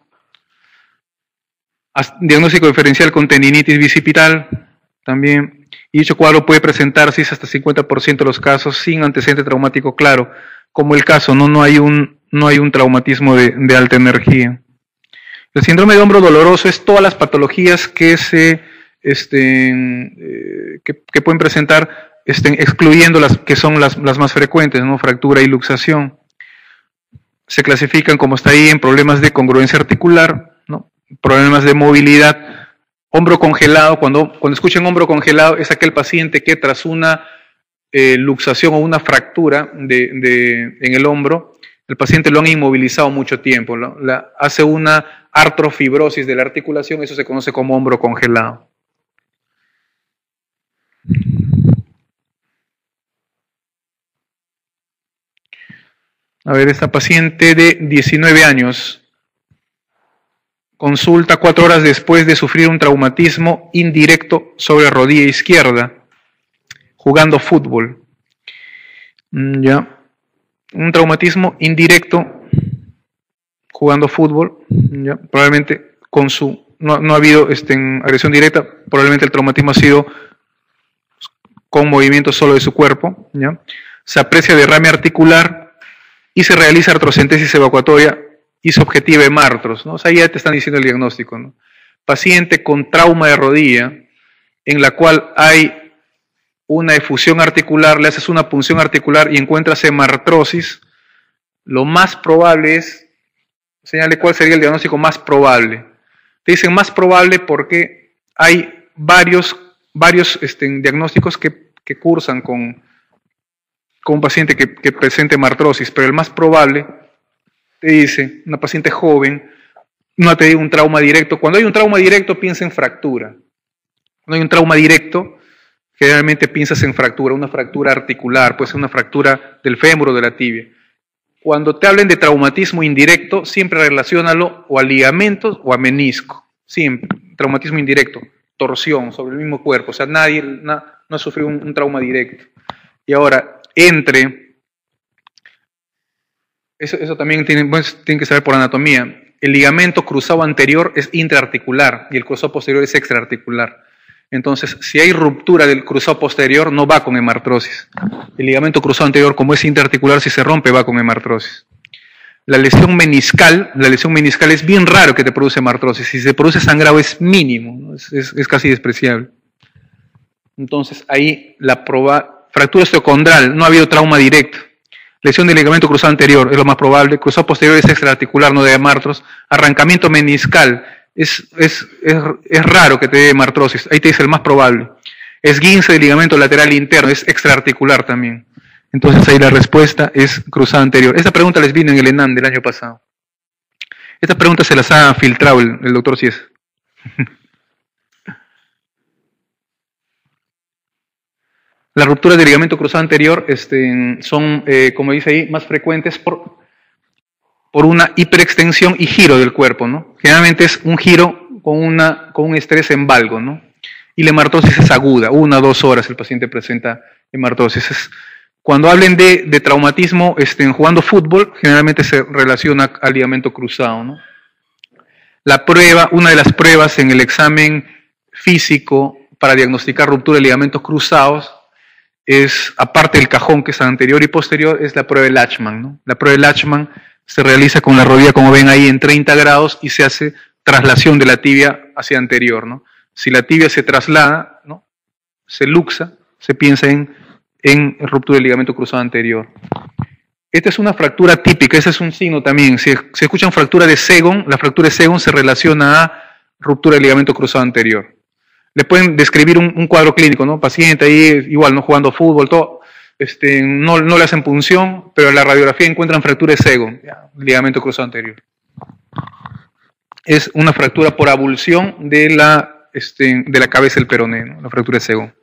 Diagnóstico diferencial con tendinitis bicipital, también. Y dicho cuadro puede presentarse hasta 50% de los casos sin antecedente traumático claro, como el caso, no hay un traumatismo de alta energía. El síndrome de hombro doloroso es todas las patologías que que pueden presentar, excluyendo las que son las más frecuentes, ¿no? Fractura y luxación. Se clasifican, como está ahí, en problemas de congruencia articular, ¿no? Problemas de movilidad. Hombro congelado, cuando escuchen hombro congelado, es aquel paciente que tras una luxación o una fractura en el hombro, el paciente lo han inmovilizado mucho tiempo, ¿no? Hace una artrofibrosis de la articulación, eso se conoce como hombro congelado. A ver, esta paciente de 19 años consulta 4 horas después de sufrir un traumatismo indirecto sobre rodilla izquierda, jugando fútbol. Ya. Un traumatismo indirecto jugando fútbol, ya. Probablemente no ha habido agresión directa, probablemente el traumatismo ha sido con movimiento solo de su cuerpo, ya. Se aprecia derrame articular y se realiza artrocentesis evacuatoria y subjetiva hemartros, ¿no? O sea, ya te están diciendo el diagnóstico, ¿no? Paciente con trauma de rodilla, en la cual hay una efusión articular, le haces una punción articular y encuentras hemartrosis, lo más probable es, señale cuál sería el diagnóstico más probable. Te dicen más probable porque hay varios diagnósticos que cursan con un paciente que presente hemartrosis, pero el más probable, te dice, una paciente joven, no ha tenido un trauma directo. Cuando hay un trauma directo, piensa en fractura. Cuando hay un trauma directo, generalmente piensas en fractura, una fractura articular, puede ser una fractura del fémur o de la tibia. Cuando te hablen de traumatismo indirecto, siempre relaciónalo o a ligamentos o a menisco. Siempre, traumatismo indirecto, torsión sobre el mismo cuerpo. O sea, nadie no ha sufrido un trauma directo. Y ahora, eso también tienen que saber por anatomía. El ligamento cruzado anterior es intraarticular y el cruzado posterior es extraarticular. Entonces, si hay ruptura del cruzado posterior, no va con hemartrosis. El ligamento cruzado anterior, como es interarticular, si se rompe, va con hemartrosis. La lesión meniscal es bien raro que te produce hemartrosis. Si se produce sangrado es mínimo, ¿no? Es casi despreciable. Entonces, ahí fractura osteocondral, no ha habido trauma directo. Lesión del ligamento cruzado anterior es lo más probable. Cruzado posterior es extraarticular, no de hemartros. Arrancamiento meniscal. Es raro que te dé hemartrosis. Ahí te dice el más probable. Esguince del ligamento lateral interno. Es extraarticular también. Entonces ahí la respuesta es cruzado anterior. Esta pregunta les vino en el ENAM del año pasado. Estas preguntas se las ha filtrado el doctor Ciesa. Las rupturas del ligamento cruzado anterior son, como dice ahí, más frecuentes por una hiperextensión y giro del cuerpo, ¿no? Generalmente es un giro con un estrés en valgo, ¿no? Y la hemartosis es aguda, 1 a 2 horas el paciente presenta hemartosis. Cuando hablen de traumatismo jugando fútbol, generalmente se relaciona al ligamento cruzado, ¿no? Una de las pruebas en el examen físico para diagnosticar ruptura de ligamentos cruzados es, aparte del cajón que es anterior y posterior, es la prueba de Lachman, ¿no? La prueba de Lachman se realiza con la rodilla, como ven ahí, en 30 grados y se hace traslación de la tibia hacia anterior, ¿no? Si la tibia se traslada, ¿no?, se luxa, se piensa en ruptura del ligamento cruzado anterior. Esta es una fractura típica, ese es un signo también. Si escuchan fractura de Segon, la fractura de Segon se relaciona a ruptura del ligamento cruzado anterior. Le pueden describir un cuadro clínico, ¿no? Paciente ahí, igual, ¿no?, jugando fútbol, todo. No le hacen punción, pero en la radiografía encuentran fractura de Segon, ligamento cruzado anterior. Es una fractura por abulsión de la cabeza del peroné, ¿no?, la fractura de Segon.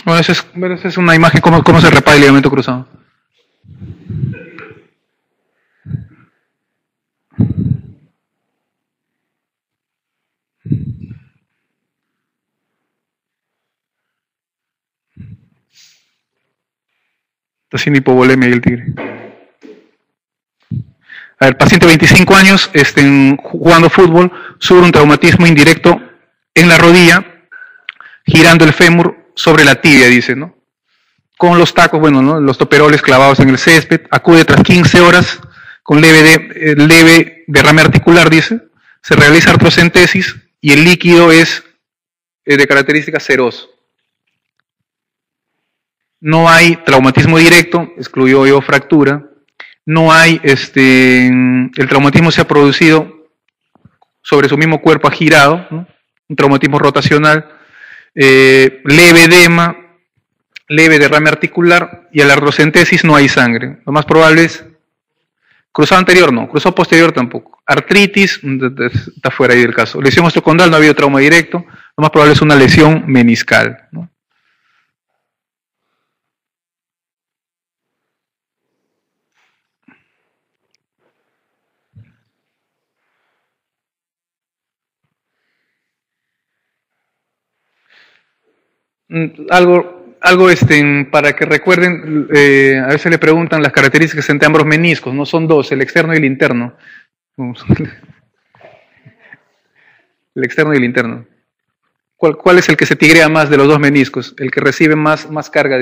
Bueno, esa es una imagen, cómo se repara el ligamento cruzado. Está haciendo hipovolemia y el tigre. A ver, paciente de 25 años, jugando fútbol, sufre un traumatismo indirecto en la rodilla, girando el fémur sobre la tibia, dice, ¿no? Con los tacos, bueno, ¿no?, los toperoles clavados en el césped, acude tras 15 horas con leve derrame articular, dice, se realiza artrocentesis y el líquido es de característica seroso. No hay traumatismo directo, excluyó yo fractura. No hay, el traumatismo se ha producido sobre su mismo cuerpo, ha girado, ¿no?, un traumatismo rotacional, leve edema, leve derrame articular, y a la artrocentesis no hay sangre. Lo más probable es cruzado anterior, no, cruzado posterior tampoco. Artritis, está fuera ahí del caso. Lesión osteocondral, no ha habido trauma directo. Lo más probable es una lesión meniscal, ¿no? Algo para que recuerden, a veces le preguntan las características entre ambos meniscos, no son dos, el externo y el interno. El externo y el interno. ¿Cuál es el que se tigrea más de los dos meniscos? El que recibe más carga,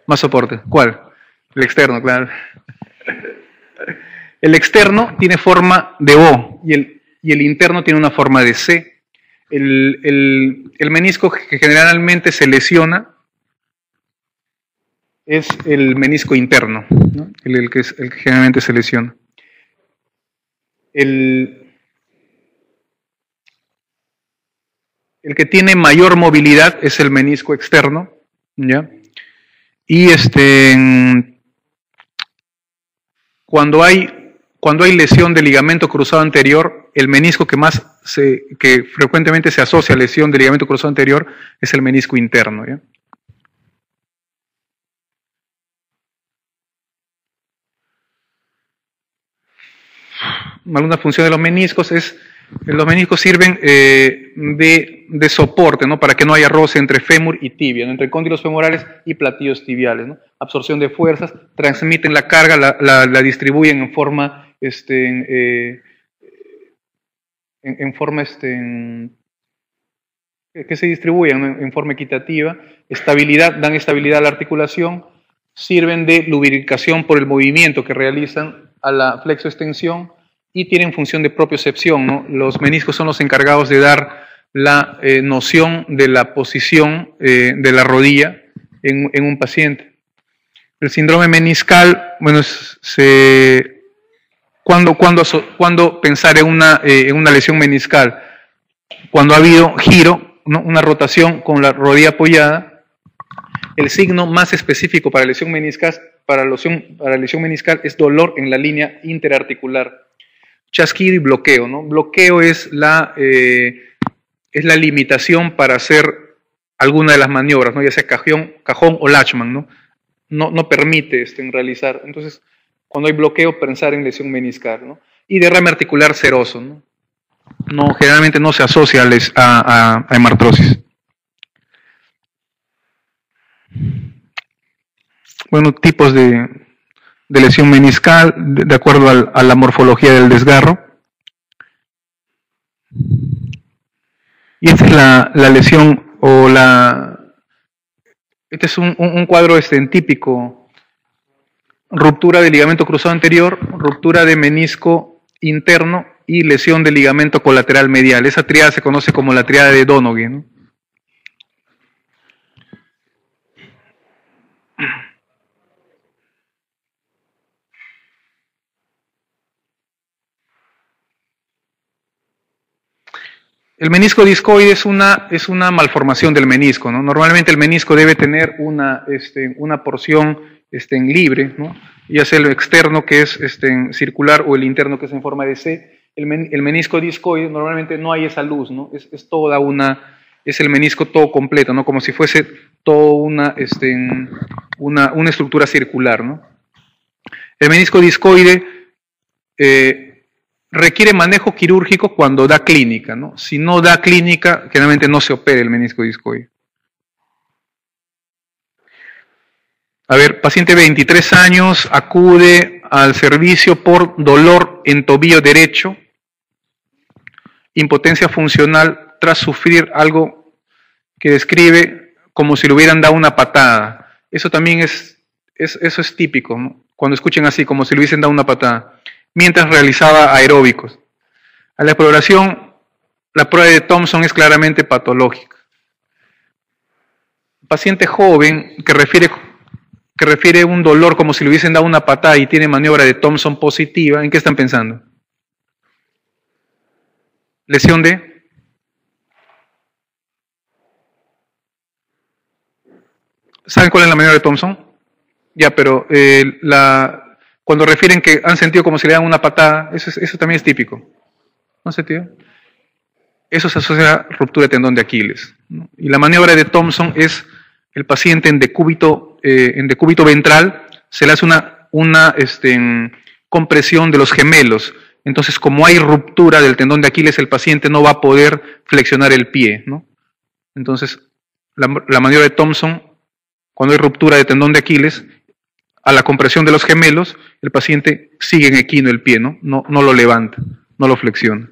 más soporte. ¿Cuál? El externo, claro. El externo tiene forma de O y el interno tiene una forma de C. El menisco que generalmente se lesiona es el menisco interno, ¿no?, el que generalmente se lesiona. El que tiene mayor movilidad es el menisco externo, ¿ya? Y cuando hay lesión del ligamento cruzado anterior, el menisco que frecuentemente se asocia a lesión del ligamento cruzado anterior es el menisco interno, ¿ya? alguna función de los meniscos es, los meniscos sirven de soporte, ¿no? Para que no haya roce entre fémur y tibia, ¿no? Entre cóndilos femorales y platillos tibiales, ¿no? Absorción de fuerzas, transmiten la carga, la distribuyen en forma, que se distribuyen en forma equitativa, estabilidad, dan estabilidad a la articulación, sirven de lubricación por el movimiento que realizan a la flexoextensión y tienen función de propiocepción, ¿no? Los meniscos son los encargados de dar la noción de la posición de la rodilla en un paciente. El síndrome meniscal, bueno, ¿cuándo pensar en una lesión meniscal? Cuando ha habido giro, ¿no? Una rotación con la rodilla apoyada. El signo más específico para lesión meniscal, es dolor en la línea interarticular. Chasquido y bloqueo, ¿no? Bloqueo es la limitación para hacer alguna de las maniobras, ¿no? Ya sea cajón o Lachman, ¿no? No permite realizar. Entonces, cuando hay bloqueo, pensar en lesión meniscal, ¿no? Y derrame articular seroso, ¿no? Generalmente no se asocia a hemartrosis. Bueno, tipos de lesión meniscal, de acuerdo a la morfología del desgarro. Y esta es la lesión o este es un cuadro típico. Ruptura del ligamento cruzado anterior, ruptura de menisco interno y lesión del ligamento colateral medial. Esa triada se conoce como la triada de Donoghue, ¿no? El menisco discoide es una malformación del menisco, ¿no? Normalmente el menisco debe tener una porción libre, ¿no? Ya sea el externo que es circular o el interno que es en forma de C. El menisco discoide normalmente no hay esa luz, ¿no? Es el menisco todo completo, ¿no? Como si fuese toda una estructura circular, ¿no? El menisco discoide requiere manejo quirúrgico cuando da clínica, ¿no? Si no da clínica, generalmente no se opera el menisco discoide. A ver, paciente de 23 años acude al servicio por dolor en tobillo derecho, impotencia funcional tras sufrir algo que describe como si le hubieran dado una patada. Eso también eso es típico, ¿no? Cuando escuchen así, como si le hubiesen dado una patada, mientras realizaba aeróbicos. A la exploración, la prueba de Thompson es claramente patológica. Paciente joven que refiere un dolor como si le hubiesen dado una patada y tiene maniobra de Thompson positiva, ¿en qué están pensando? Lesión de... ¿Saben cuál es la maniobra de Thompson? Ya, pero cuando refieren que han sentido como si le dan una patada, eso también es típico. ¿No se entiende? Eso se asocia a ruptura de tendón de Aquiles, ¿no? Y la maniobra de Thompson es el paciente en decúbito ventral, se le hace una compresión de los gemelos. Entonces, como hay ruptura del tendón de Aquiles, el paciente no va a poder flexionar el pie, ¿no? Entonces, la maniobra de Thompson, cuando hay ruptura de tendón de Aquiles, a la compresión de los gemelos, el paciente sigue en equino el pie, ¿no? No lo levanta, no lo flexiona.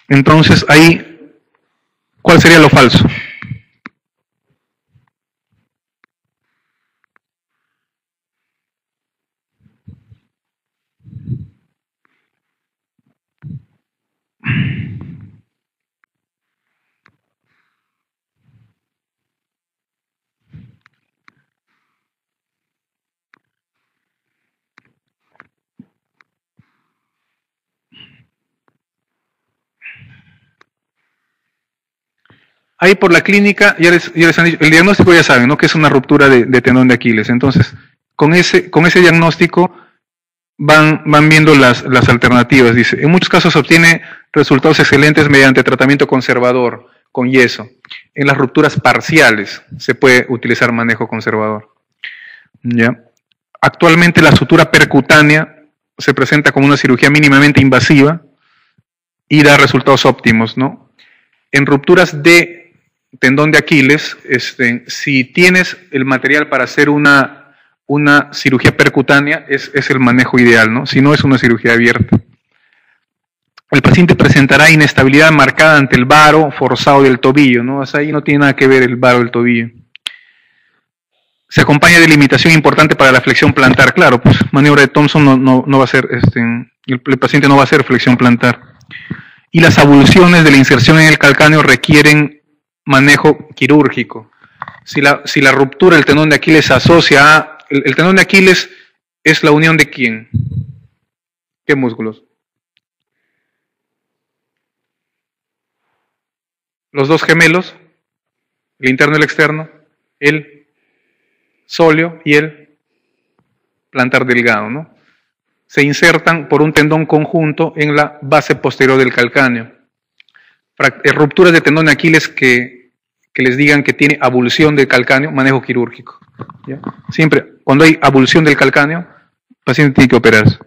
Entonces, ahí, ¿cuál sería lo falso? Ahí por la clínica, ya les han dicho, el diagnóstico ya saben, ¿no? Que es una ruptura de tendón de Aquiles. Entonces, con ese diagnóstico van viendo las alternativas. Dice, en muchos casos se obtiene resultados excelentes mediante tratamiento conservador, con yeso. En las rupturas parciales se puede utilizar manejo conservador. ¿ya? Actualmente la sutura percutánea se presenta como una cirugía mínimamente invasiva y da resultados óptimos, ¿no? En rupturas de tendón de Aquiles, si tienes el material para hacer una cirugía percutánea, es el manejo ideal, ¿no? Si no, es una cirugía abierta. El paciente presentará inestabilidad marcada ante el varo forzado del tobillo, ¿no? O sea, ahí no tiene nada que ver el varo del tobillo. Se acompaña de limitación importante para la flexión plantar. Claro, pues maniobra de Thompson no va a ser, el paciente no va a hacer flexión plantar. Y las avulsiones de la inserción en el calcáneo requieren manejo quirúrgico. Si la ruptura del tendón de Aquiles se asocia a... El tendón de Aquiles es la unión de ¿quién? ¿Qué músculos? Los dos gemelos, el interno y el externo, el sóleo y el plantar delgado, ¿no? Se insertan por un tendón conjunto en la base posterior del calcáneo. Rupturas de tendón de Aquiles que les digan que tiene avulsión del calcáneo, manejo quirúrgico, ¿ya? Siempre, cuando hay avulsión del calcáneo, el paciente tiene que operarse.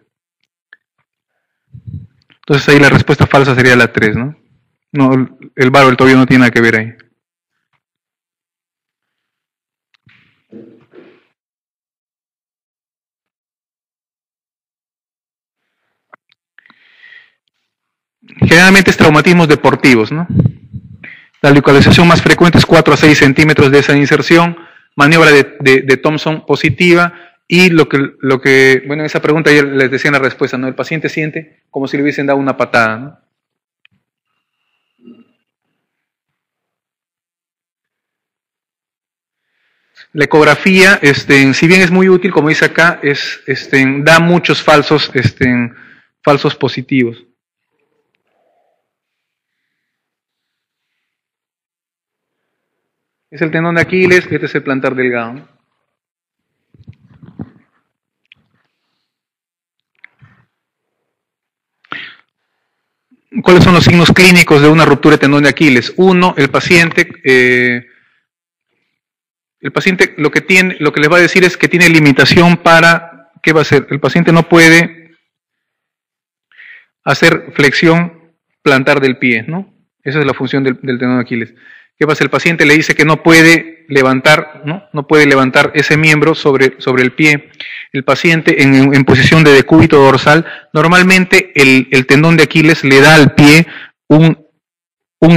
Entonces ahí la respuesta falsa sería la 3, ¿no? No, el varo del tobillo no tiene nada que ver ahí. Generalmente es traumatismos deportivos, ¿no? La localización más frecuente es 4 a 6 centímetros de esa inserción, maniobra de Thompson positiva, y lo que, bueno, esa pregunta ya les decía en la respuesta, ¿no? El paciente siente como si le hubiesen dado una patada, ¿no? La ecografía, si bien es muy útil, como dice acá, da muchos falsos positivos. Es el tendón de Aquiles, este es el plantar delgado, ¿no? ¿Cuáles son los signos clínicos de una ruptura de tendón de Aquiles? Uno, el paciente lo que les va a decir es que tiene limitación para, ¿qué va a hacer? El paciente no puede hacer flexión plantar del pie, ¿no? Esa es la función del tendón de Aquiles. ¿Qué pasa? El paciente le dice que no puede levantar, ¿no? No puede levantar ese miembro sobre el pie. El paciente en posición de decúbito dorsal, normalmente el tendón de Aquiles le da al pie un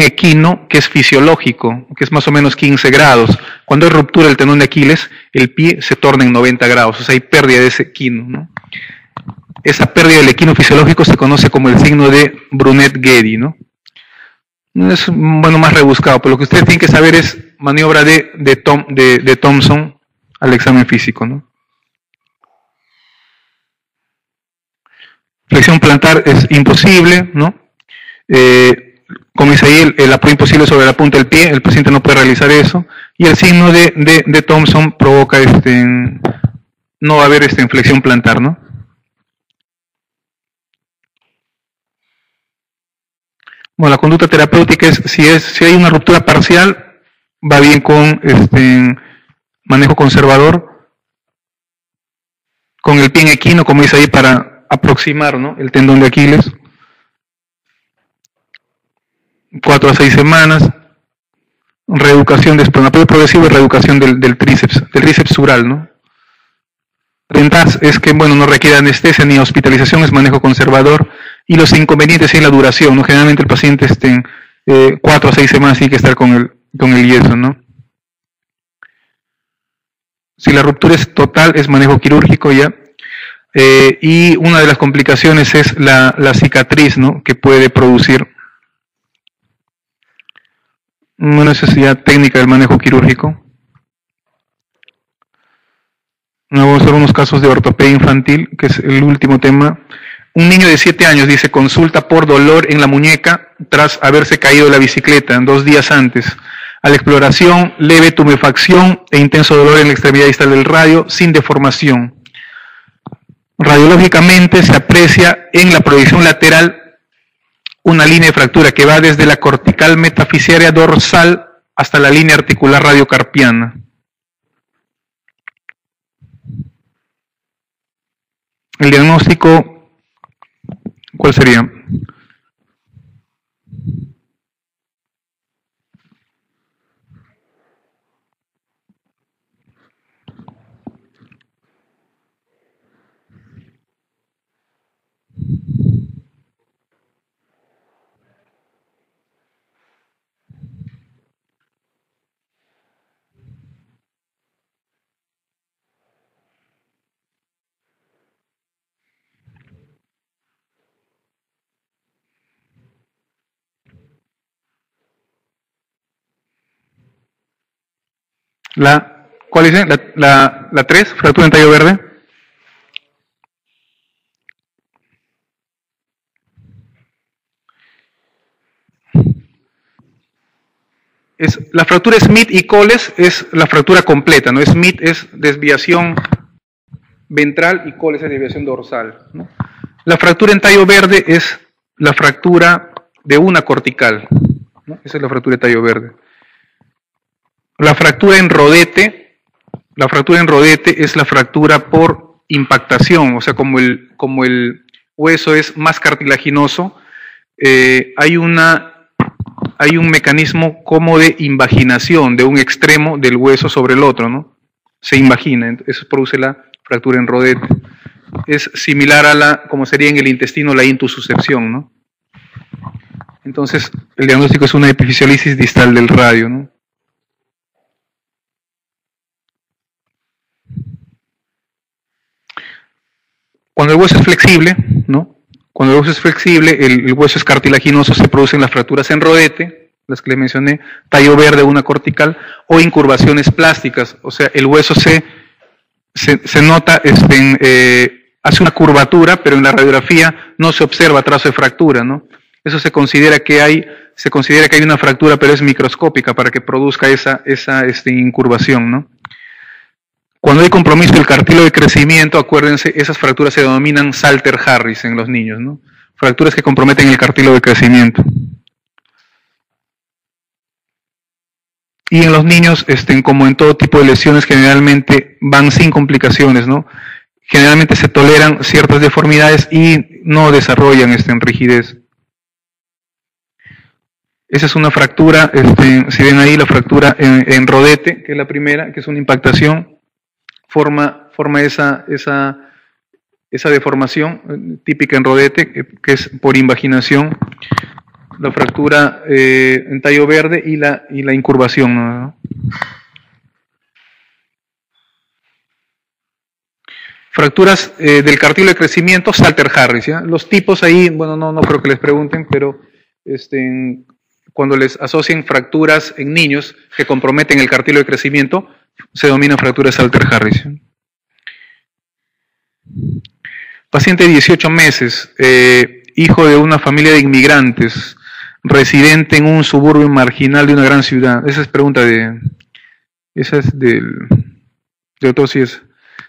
equino que es fisiológico, que es más o menos 15 grados. Cuando hay ruptura del tendón de Aquiles, el pie se torna en 90 grados, o sea, hay pérdida de ese equino, ¿no? Esa pérdida del equino fisiológico se conoce como el signo de Brunet-Geddy, ¿no? Es, bueno, más rebuscado, pero lo que ustedes tienen que saber es maniobra de Thompson al examen físico, ¿no? Flexión plantar es imposible, ¿no? Como dice ahí, el apoyo imposible sobre la punta del pie, el paciente no puede realizar eso, y el signo de Thompson provoca no va a haber flexión plantar, ¿no? Bueno, la conducta terapéutica es si hay una ruptura parcial, va bien con manejo conservador, con el pie en equino, como dice ahí, para aproximar, ¿no?, el tendón de Aquiles. 4 a 6 semanas. Reeducación de apoyo progresivo y reeducación del tríceps sural, ¿no? Ventajas es que, bueno, no requiere anestesia ni hospitalización, es manejo conservador. Y los inconvenientes es la duración, ¿no? Generalmente el paciente 4 a 6 semanas tiene que estar con el yeso, ¿no? Si la ruptura es total, es manejo quirúrgico ya. Y una de las complicaciones es la cicatriz, ¿no?, que puede producir. Una necesidad técnica del manejo quirúrgico. Vamos a ver unos casos de ortopedia infantil, que es el último tema. Un niño de 7 años dice, consulta por dolor en la muñeca tras haberse caído de la bicicleta 2 días antes. A la exploración, leve tumefacción e intenso dolor en la extremidad distal del radio, sin deformación. Radiológicamente se aprecia en la proyección lateral una línea de fractura que va desde la cortical metafisiaria dorsal hasta la línea articular radiocarpiana. El diagnóstico, ¿cuál sería? ¿Cuál dice? La 3, fractura en tallo verde. La fractura Smith y Coles es la fractura completa, ¿no? Smith es desviación ventral y Coles es desviación dorsal, ¿no? La fractura en tallo verde es la fractura de una cortical, ¿no? Esa es la fractura de tallo verde. La fractura en rodete es la fractura por impactación, o sea, como el hueso es más cartilaginoso, hay un mecanismo como de invaginación de un extremo del hueso sobre el otro, ¿no? Se invagina, eso produce la fractura en rodete. Es similar a como sería en el intestino la intususcepción, ¿no? Entonces, el diagnóstico es una epifisiolisis distal del radio, ¿no? Cuando el hueso es flexible, ¿no? Cuando el hueso es flexible, el hueso es cartilaginoso, se producen las fracturas en rodete, las que les mencioné, tallo verde, una cortical, o incurvaciones plásticas, o sea, el hueso se nota, hace una curvatura, pero en la radiografía no se observa trazo de fractura, ¿no? Eso se considera que hay una fractura, pero es microscópica para que produzca esa incurvación, ¿no? Cuando hay compromiso del cartílago de crecimiento, acuérdense, esas fracturas se denominan Salter-Harris en los niños, ¿no? Fracturas que comprometen el cartílago de crecimiento. Y en los niños, como en todo tipo de lesiones, generalmente van sin complicaciones, ¿no? Generalmente se toleran ciertas deformidades y no desarrollan rigidez. Esa es una fractura, si ven ahí la fractura en rodete, que es la primera, que es una impactación, forma esa deformación típica en rodete, que es por invaginación, la fractura en tallo verde y la incurvación, ¿no? Fracturas del cartílago de crecimiento, Salter-Harris, ¿ya? Los tipos ahí, bueno, no creo que les pregunten, pero cuando les asocian fracturas en niños que comprometen el cartílago de crecimiento, se denomina fractura Salter-Harris. Paciente de 18 meses, hijo de una familia de inmigrantes, residente en un suburbio marginal de una gran ciudad. Esa es del doctor Cies.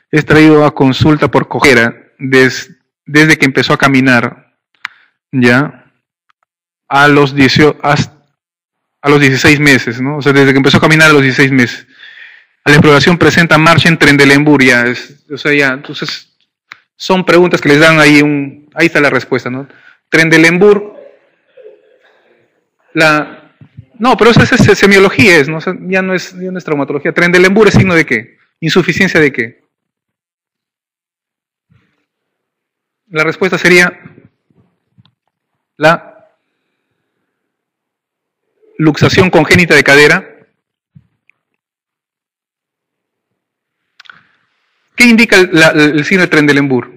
Es traído a consulta por cojera desde que empezó a caminar, ya, a los 16 meses, ¿no? O sea, desde que empezó a caminar a los 16 meses. La exploración presenta marcha en Trendelenburg, entonces son preguntas que les dan ahí ahí está la respuesta, ¿no? Trendelenburg, no, pero eso es semiología, ¿no? O sea, ya no es traumatología. Trendelenburg es signo de qué? Insuficiencia de qué? La respuesta sería la luxación congénita de cadera. ¿Qué indica el signo de Trendelenburg?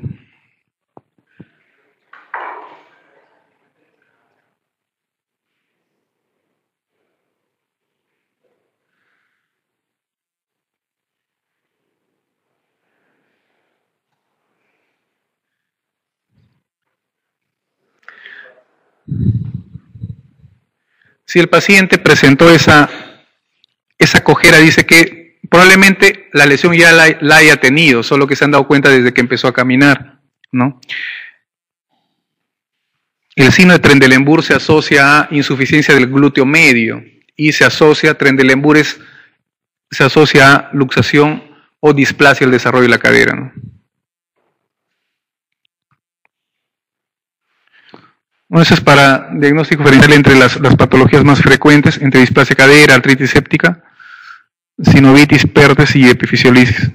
Si el paciente presentó esa cojera, dice que probablemente la lesión ya la haya tenido, solo que se han dado cuenta desde que empezó a caminar, ¿no? El signo de Trendelenburg se asocia a insuficiencia del glúteo medio y Trendelenburg se asocia a luxación o displasia del desarrollo de la cadera, ¿no? Bueno, eso es para diagnóstico diferencial entre las patologías más frecuentes, entre displasia cadera, artritis séptica, sinovitis, pertes y epifisiolisis.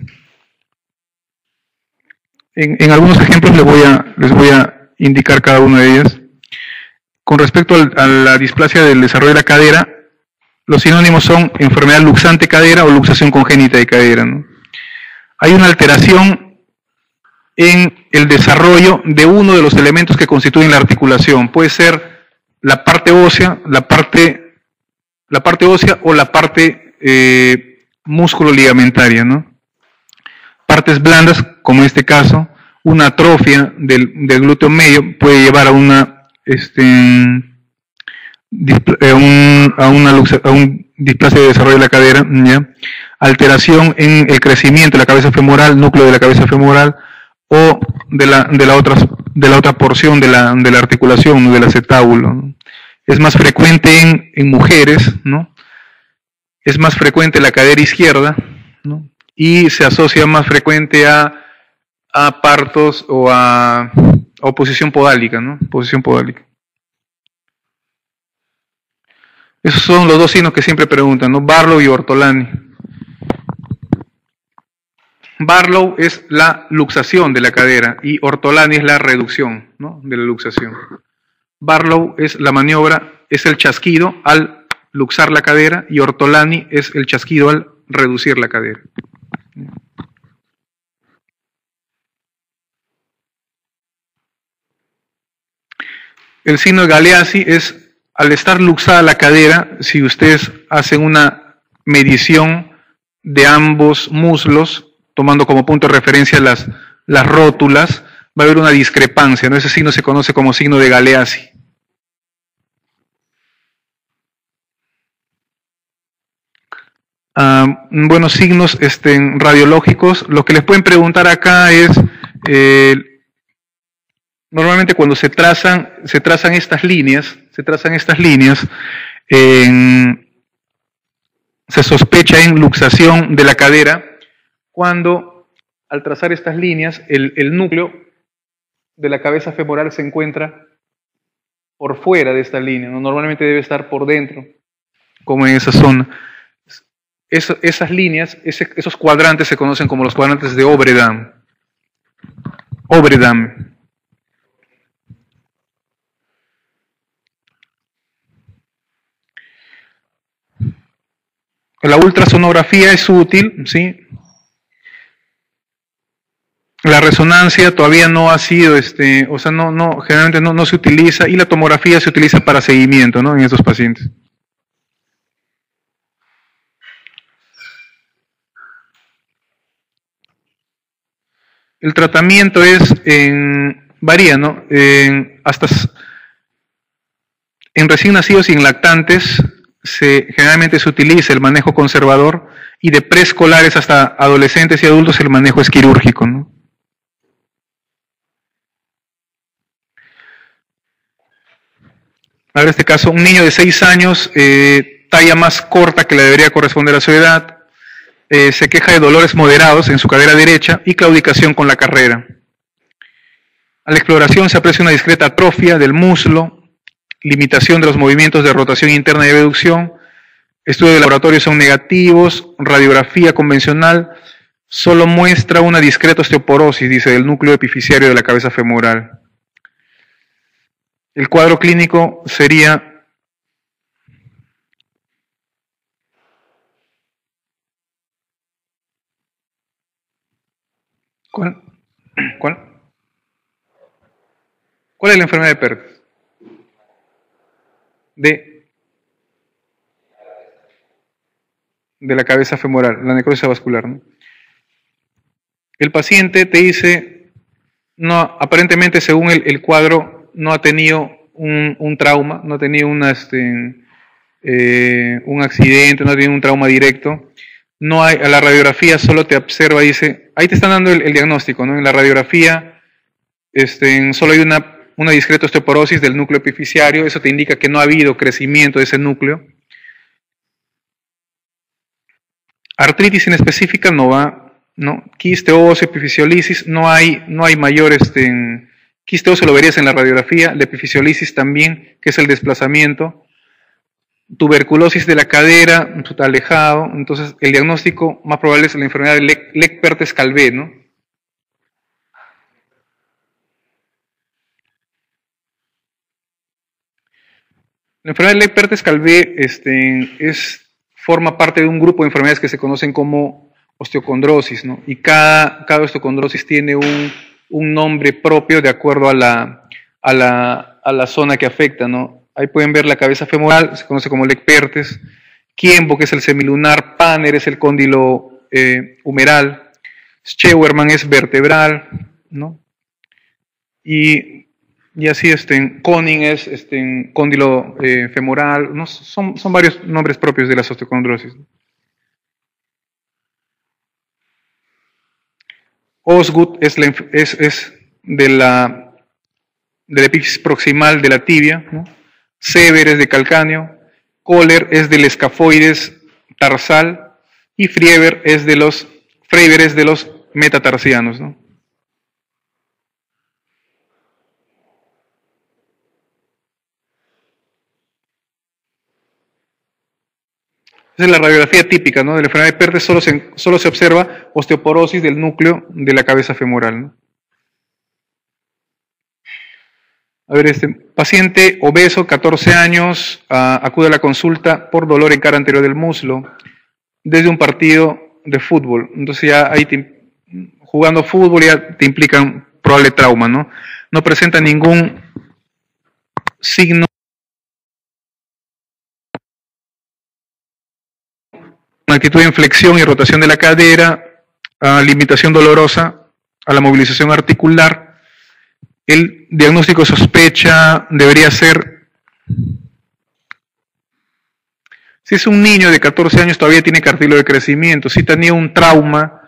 En algunos ejemplos les voy a indicar cada una de ellas. Con respecto a la displasia del desarrollo de la cadera, los sinónimos son enfermedad luxante cadera o luxación congénita de cadera, ¿no? Hay una alteración en el desarrollo de uno de los elementos que constituyen la articulación. Puede ser la parte ósea, la parte ósea o la parte músculo-ligamentaria, ¿no? Partes blandas, como en este caso, una atrofia del glúteo medio puede llevar a una displasia de desarrollo de la cadera, ¿ya? Alteración en el crecimiento de la cabeza femoral, núcleo de la cabeza femoral, o de la otra porción de la articulación, ¿no? Del acetábulo, ¿no? Es más frecuente en mujeres, ¿no? Es más frecuente la cadera izquierda, ¿no? Y se asocia más frecuente a partos o a oposición podálica, ¿no? Posición podálica. Esos son los dos signos que siempre preguntan, ¿no? Barlow y Ortolani. Barlow es la luxación de la cadera y Ortolani es la reducción, ¿no? De la luxación. Barlow es la maniobra, es el chasquido al luxar la cadera y Ortolani es el chasquido al reducir la cadera. El signo de Galeazzi es al estar luxada la cadera, si ustedes hacen una medición de ambos muslos, tomando como punto de referencia las rótulas, va a haber una discrepancia, ¿no? Ese signo se conoce como signo de Galeazzi. Buenos signos radiológicos. Lo que les pueden preguntar acá es, normalmente cuando se trazan estas líneas, se sospecha en luxación de la cadera, cuando al trazar estas líneas, el núcleo de la cabeza femoral se encuentra por fuera de esta línea, ¿no? Normalmente debe estar por dentro, como en esa zona. Esas líneas, esos cuadrantes se conocen como los cuadrantes de Obredam. La ultrasonografía es útil, ¿sí? La resonancia todavía no ha sido, generalmente no se utiliza, y la tomografía se utiliza para seguimiento, ¿no? En estos pacientes. El tratamiento varía, ¿no? En recién nacidos y en lactantes generalmente se utiliza el manejo conservador, y de preescolares hasta adolescentes y adultos el manejo es quirúrgico, ¿no? En este caso, un niño de 6 años, talla más corta que la debería corresponder a su edad, se queja de dolores moderados en su cadera derecha y claudicación con la carrera. A la exploración se aprecia una discreta atrofia del muslo, limitación de los movimientos de rotación interna y abducción. Estudios de laboratorio son negativos. Radiografía convencional solo muestra una discreta osteoporosis, dice, del núcleo epifisiario de la cabeza femoral. El cuadro clínico sería ¿Cuál es la enfermedad de Pertes? De la cabeza femoral, la necrosis vascular, ¿no? El paciente te dice, no, aparentemente según el cuadro no ha tenido un trauma, no ha tenido un accidente, no ha tenido un trauma directo. No hay, a la radiografía solo te observa, dice, ahí te están dando el diagnóstico, ¿no? En la radiografía solo hay una discreta osteoporosis del núcleo epifisiario, eso te indica que no ha habido crecimiento de ese núcleo. Artritis inespecífica no va, ¿no? Quiste óseo, epifisiolisis, no hay mayor Quisteo lo verías en la radiografía, la epifisiolisis también, que es el desplazamiento, tuberculosis de la cadera, está alejado, entonces el diagnóstico más probable es la enfermedad de Lech-Perthes-Calvé, ¿no? La enfermedad de Lech-Perthes-Calvé forma parte de un grupo de enfermedades que se conocen como osteocondrosis, ¿no? Y cada osteocondrosis tiene un nombre propio de acuerdo a la zona que afecta, ¿no? Ahí pueden ver la cabeza femoral, se conoce como Lech-Perthes, Kienbo, que es el semilunar, Panner es el cóndilo humeral, Scheuermann es vertebral, ¿no? Y así Koning es cóndilo femoral, ¿no? Son varios nombres propios de la osteocondrosis. Osgood es de la epífisis proximal de la tibia, ¿no? Sever es de calcáneo, Kohler es del escafoides tarsal y Freiberg es de los metatarsianos, ¿no? Esa es la radiografía típica, ¿no? De la enfermedad de Perthes solo se observa osteoporosis del núcleo de la cabeza femoral, ¿no? A ver, paciente obeso, 14 años, acude a la consulta por dolor en cara anterior del muslo, desde un partido de fútbol. Entonces ya ahí jugando fútbol ya te implican probable trauma, ¿no? No presenta ningún signo, una actitud de inflexión y rotación de la cadera, limitación dolorosa a la movilización articular. El diagnóstico sospecha debería ser, si es un niño de 14 años todavía tiene cartílago de crecimiento, si tenía un trauma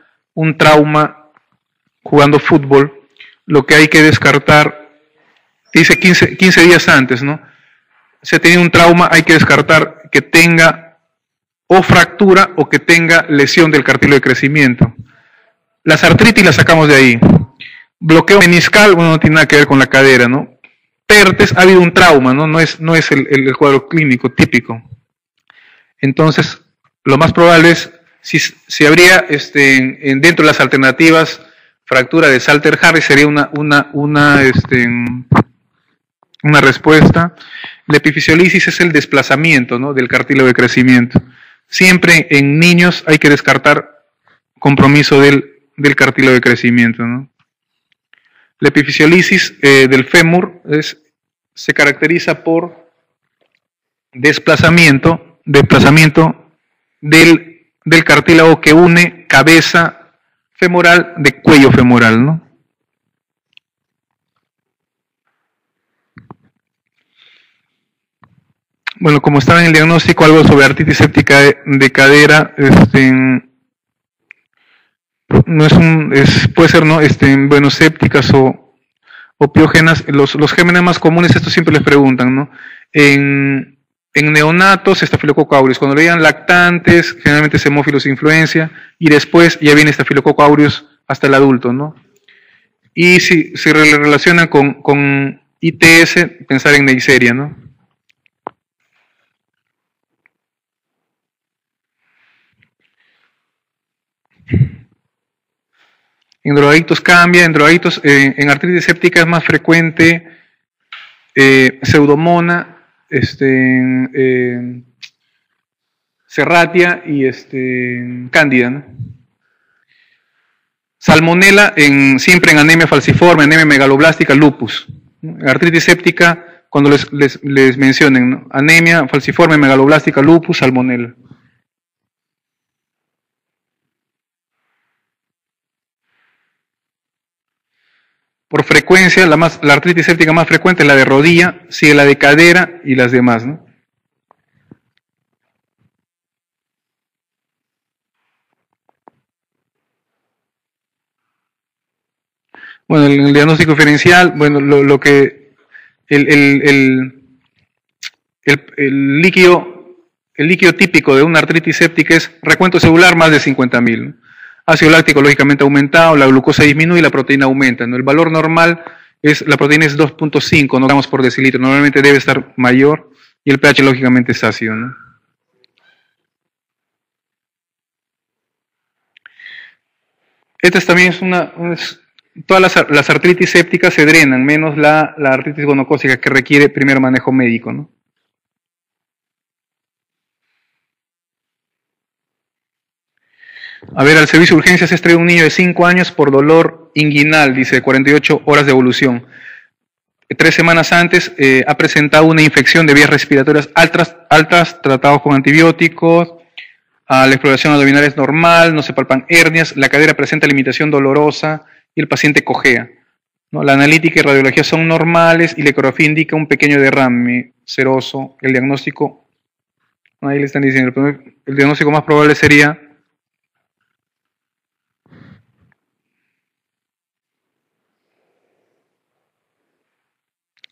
jugando fútbol, lo que hay que descartar, dice 15 días antes, ¿no? Si tiene un trauma hay que descartar que tenga o fractura o que tenga lesión del cartílago de crecimiento. Las artritis las sacamos de ahí. Bloqueo meniscal, bueno, no tiene nada que ver con la cadera, ¿no? Perthes, ha habido un trauma, ¿no? No es el cuadro clínico típico. Entonces, lo más probable es, si habría dentro de las alternativas, fractura de Salter-Harris sería una respuesta. La epifisiolisis es el desplazamiento, ¿no? Del cartílago de crecimiento. Siempre en niños hay que descartar compromiso del cartílago de crecimiento, ¿no? La epifisiolisis del fémur se caracteriza por desplazamiento del cartílago que une cabeza femoral de cuello femoral, ¿no? Bueno, como estaba en el diagnóstico, algo sobre artritis séptica de cadera, puede ser, ¿no? Bueno, sépticas o piógenas. Los gérmenes más comunes, esto siempre les preguntan, ¿no? En neonatos, Staphylococcus aureus. Cuando le digan lactantes, generalmente es Haemophilus influenza, y después ya viene Staphylococcus aureus hasta el adulto, ¿no? Y si se relaciona con ITS, pensar en Neisseria, ¿no? En drogadictos cambia, en artritis séptica es más frecuente Pseudomonas, Serratia y Cándida, ¿no? Salmonella siempre en anemia falciforme, anemia megaloblástica, lupus. En artritis séptica, cuando les mencionen, ¿no? Anemia falciforme, megaloblástica, lupus, salmonella. Por frecuencia, la artritis séptica más frecuente es la de rodilla, sigue la de cadera y las demás, ¿no? Bueno, el diagnóstico diferencial, bueno, el líquido típico de una artritis séptica es recuento celular más de 50.000, ¿no? Ácido láctico lógicamente aumentado, la glucosa disminuye y la proteína aumenta, ¿no? El valor normal la proteína es 2.5 no gramos por decilitro. Normalmente debe estar mayor y el pH lógicamente es ácido, ¿no? Esta también todas las artritis sépticas se drenan, menos la artritis gonocócica que requiere primer manejo médico, ¿no? A ver, al servicio de urgencias es traído un niño de 5 años por dolor inguinal, dice, 48 horas de evolución. 3 semanas antes ha presentado una infección de vías respiratorias altas, tratados con antibióticos, la exploración abdominal es normal, no se palpan hernias, la cadera presenta limitación dolorosa y el paciente cojea, ¿no? La analítica y radiología son normales y la ecografía indica un pequeño derrame seroso. El diagnóstico, ahí le están diciendo, el diagnóstico más probable sería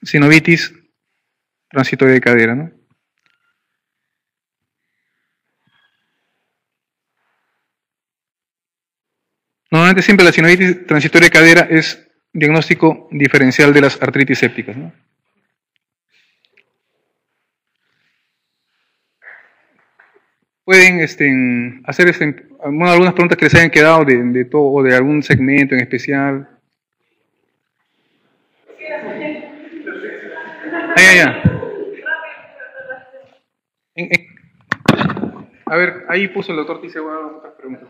sinovitis transitoria de cadera, ¿no? Normalmente siempre la sinovitis transitoria de cadera es diagnóstico diferencial de las artritis sépticas, ¿no? Pueden hacer algunas preguntas que les hayan quedado de todo, o de algún segmento en especial. Ya. En- en- a ver, ahí puso el doctor Tice otras preguntas.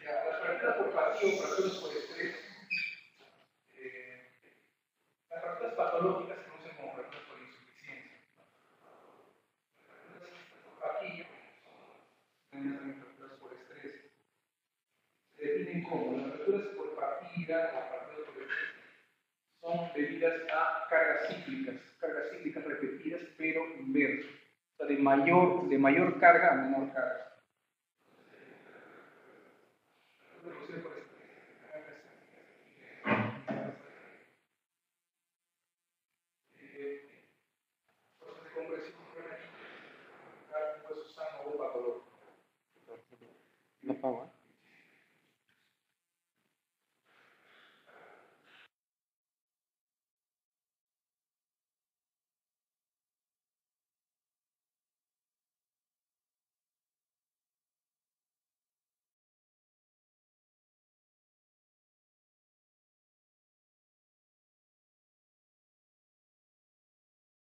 Las fracturas por pasivo, fracturas por estrés, las fracturas patológicas se conocen como fracturas por insuficiencia. Las fracturas por paquillo, también fracturas por estrés, se definen como las fracturas por partida, las fracturas por estrés, son debidas a cargas cíclicas repetidas, pero inversas. O sea, de mayor carga a menor carga. Cosas de compresión, hueso sano o patológico. No pago, ¿eh?